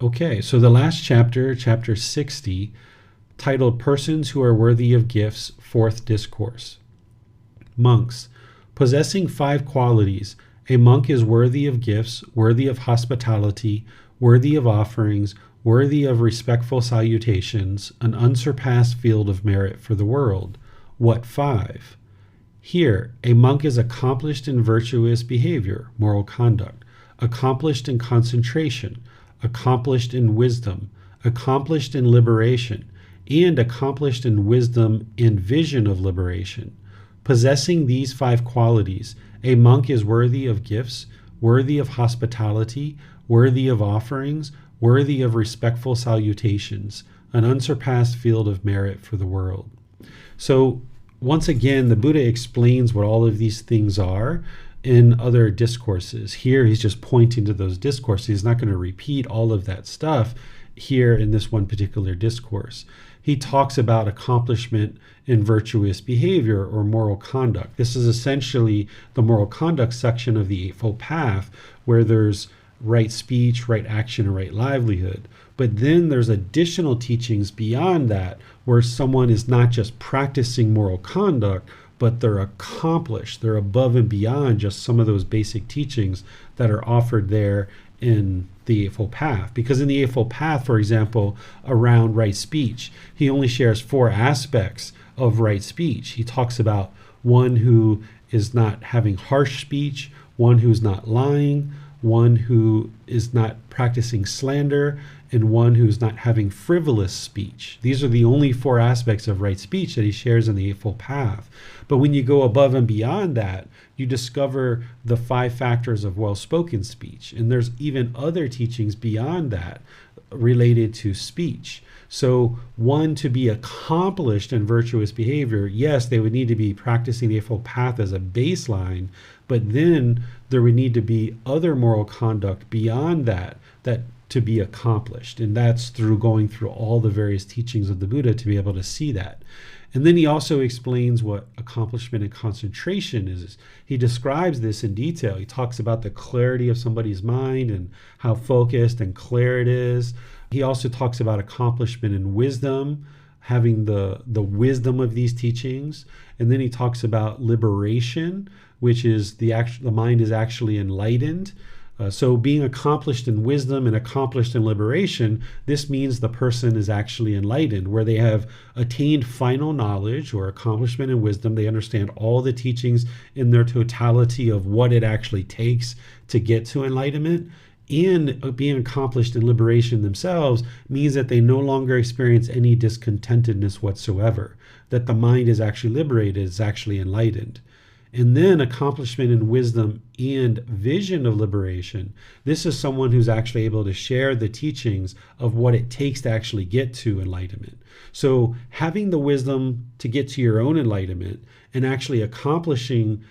Okay, so the last chapter, chapter 60, titled Persons Who Are Worthy of Gifts, Fourth Discourse. Monks, possessing 5 qualities, a monk is worthy of gifts, worthy of hospitality, worthy of offerings, worthy of respectful salutations, an unsurpassed field of merit for the world. What 5? Here, a monk is accomplished in virtuous behavior, moral conduct, accomplished in concentration, accomplished in wisdom, accomplished in liberation, and accomplished in wisdom and vision of liberation. Possessing these 5 qualities, a monk is worthy of gifts, worthy of hospitality, worthy of offerings, worthy of respectful salutations, an unsurpassed field of merit for the world. So, once again, the Buddha explains what all of these things are in other discourses. Here, he's just pointing to those discourses. He's not going to repeat all of that stuff here in this one particular discourse. He talks about accomplishment in virtuous behavior or moral conduct. This is essentially the moral conduct section of the Eightfold Path, where there's right speech, right action, and right livelihood. But then there's additional teachings beyond that, where someone is not just practicing moral conduct, but they're accomplished. They're above and beyond just some of those basic teachings that are offered there in the Eightfold Path. Because in the Eightfold Path, for example, around right speech, he only shares 4 aspects of right speech. He talks about one who is not having harsh speech, one who's not lying, one who is not practicing slander, and one who's not having frivolous speech. These are the only 4 aspects of right speech that he shares in the Eightfold Path. But when you go above and beyond that, you discover the 5 factors of well-spoken speech. And there's even other teachings beyond that related to speech. So one, to be accomplished in virtuous behavior, yes, they would need to be practicing the Eightfold Path as a baseline, but then there would need to be other moral conduct beyond that to be accomplished. And that's through going through all the various teachings of the Buddha to be able to see that. And then he also explains what accomplishment and concentration is. He describes this in detail. He talks about the clarity of somebody's mind and how focused and clear it is. He also talks about accomplishment and wisdom, having the wisdom of these teachings. And then he talks about liberation, which is the mind is actually enlightened. So being accomplished in wisdom and accomplished in liberation, this means the person is actually enlightened, where they have attained final knowledge or accomplishment in wisdom. They understand all the teachings in their totality of what it actually takes to get to enlightenment. And being accomplished in liberation themselves means that they no longer experience any discontentedness whatsoever, that the mind is actually liberated, is actually enlightened. And then accomplishment in wisdom and vision of liberation. This is someone who's actually able to share the teachings of what it takes to actually get to enlightenment. So having the wisdom to get to your own enlightenment and actually accomplishing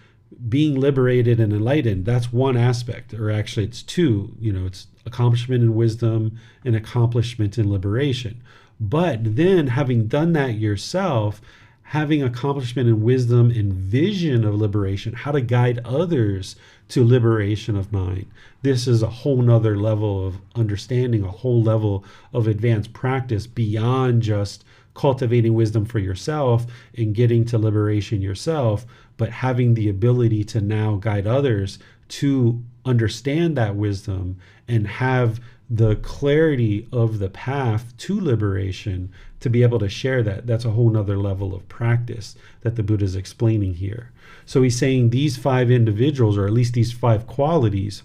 being liberated and enlightened, that's one aspect, or actually it's 2. It's accomplishment in wisdom and accomplishment in liberation. But then having done that yourself, having accomplishment in wisdom and vision of liberation, how to guide others to liberation of mind. This is a whole nother level of understanding, a whole level of advanced practice beyond just cultivating wisdom for yourself and getting to liberation yourself, but having the ability to now guide others to understand that wisdom and have the clarity of the path to liberation to be able to share that. That's a whole nother level of practice that the Buddha is explaining here. So he's saying these 5 individuals, or at least these 5 qualities,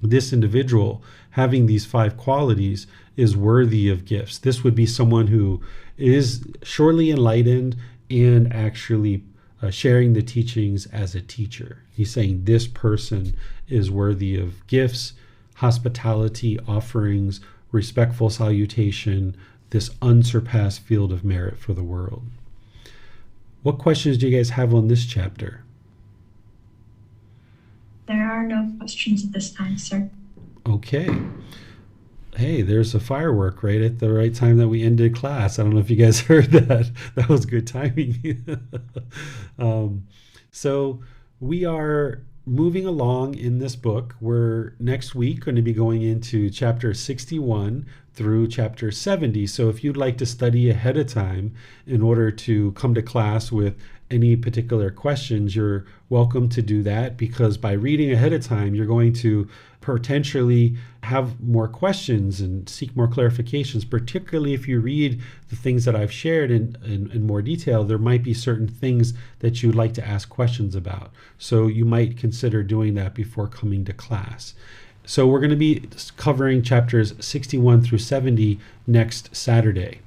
this individual having these 5 qualities is worthy of gifts. This would be someone who is surely enlightened and actually sharing the teachings as a teacher. He's saying this person is worthy of gifts, hospitality, offerings, respectful salutation, this unsurpassed field of merit for the world. What questions do you guys have on this chapter? There are no questions at this time, sir. Okay. Hey, there's a firework right at the right time that we ended class. I don't know if you guys heard that. That was good timing. So we are moving along in this book. We're next week going to be going into chapter 61 through chapter 70. So if you'd like to study ahead of time in order to come to class with any particular questions, you're welcome to do that, because by reading ahead of time, you're going to potentially have more questions and seek more clarifications. Particularly if you read the things that I've shared in more detail, there might be certain things that you'd like to ask questions about. So you might consider doing that before coming to class. So we're going to be covering chapters 61 through 70 next Saturday.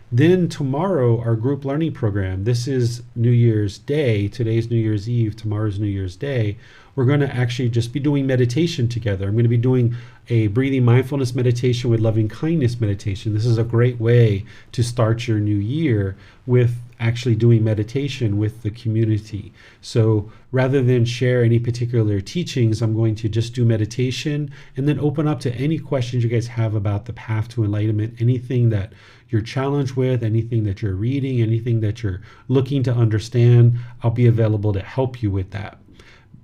Then tomorrow, our group learning program, this is New Year's Day. Today's New Year's Eve, tomorrow's New Year's Day. We're going to actually just be doing meditation together. I'm going to be doing a breathing mindfulness meditation with loving kindness meditation. This is a great way to start your new year, with actually doing meditation with the community. So rather than share any particular teachings, I'm going to just do meditation and then open up to any questions you guys have about the path to enlightenment, anything that you're challenged with, anything that you're reading, anything that you're looking to understand. I'll be available to help you with that.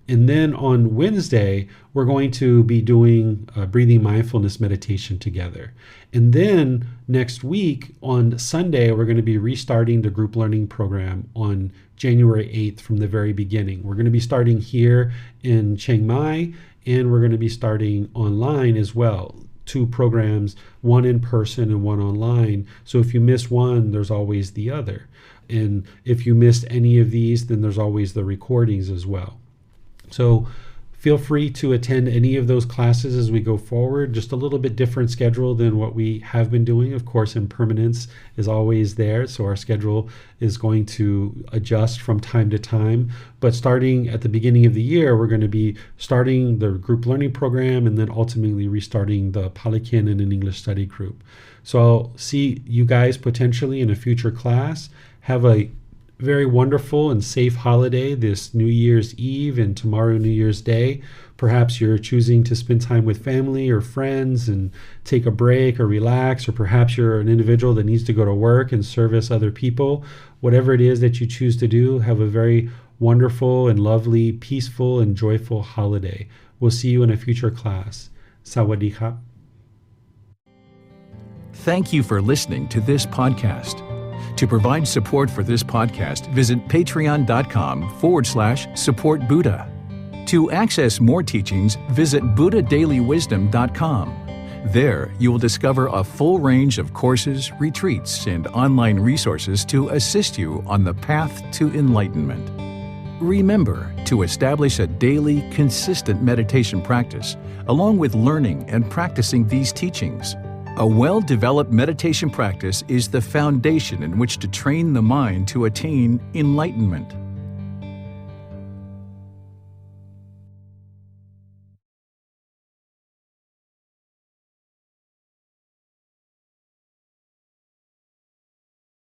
And then on Wednesday, we're going to be doing a breathing mindfulness meditation together. And then next week on Sunday, we're going to be restarting the group learning program on January 8th from the very beginning. We're going to be starting here in Chiang Mai, and we're going to be starting online as well. 2 programs, one in person and one online. So if you miss one, there's always the other. And if you missed any of these, then there's always the recordings as well. So feel free to attend any of those classes as we go forward. Just a little bit different schedule than what we have been doing. Of course, impermanence is always there, so our schedule is going to adjust from time to time. But starting at the beginning of the year, we're going to be starting the group learning program and then ultimately restarting the Pali Canon and English study group. So I'll see you guys potentially in a future class. Have a very wonderful and safe holiday this New Year's Eve and tomorrow New Year's Day. Perhaps you're choosing to spend time with family or friends and take a break or relax, or perhaps you're an individual that needs to go to work and service other people. Whatever it is that you choose to do, have a very wonderful and lovely, peaceful and joyful holiday. We'll see you in a future class. Sawadee ka. Thank you for listening to this podcast. To provide support for this podcast, visit patreon.com/support Buddha. To access more teachings, visit buddhadailywisdom.com. There, you will discover a full range of courses, retreats, and online resources to assist you on the path to enlightenment. Remember to establish a daily, consistent meditation practice, along with learning and practicing these teachings. A well-developed meditation practice is the foundation in which to train the mind to attain enlightenment.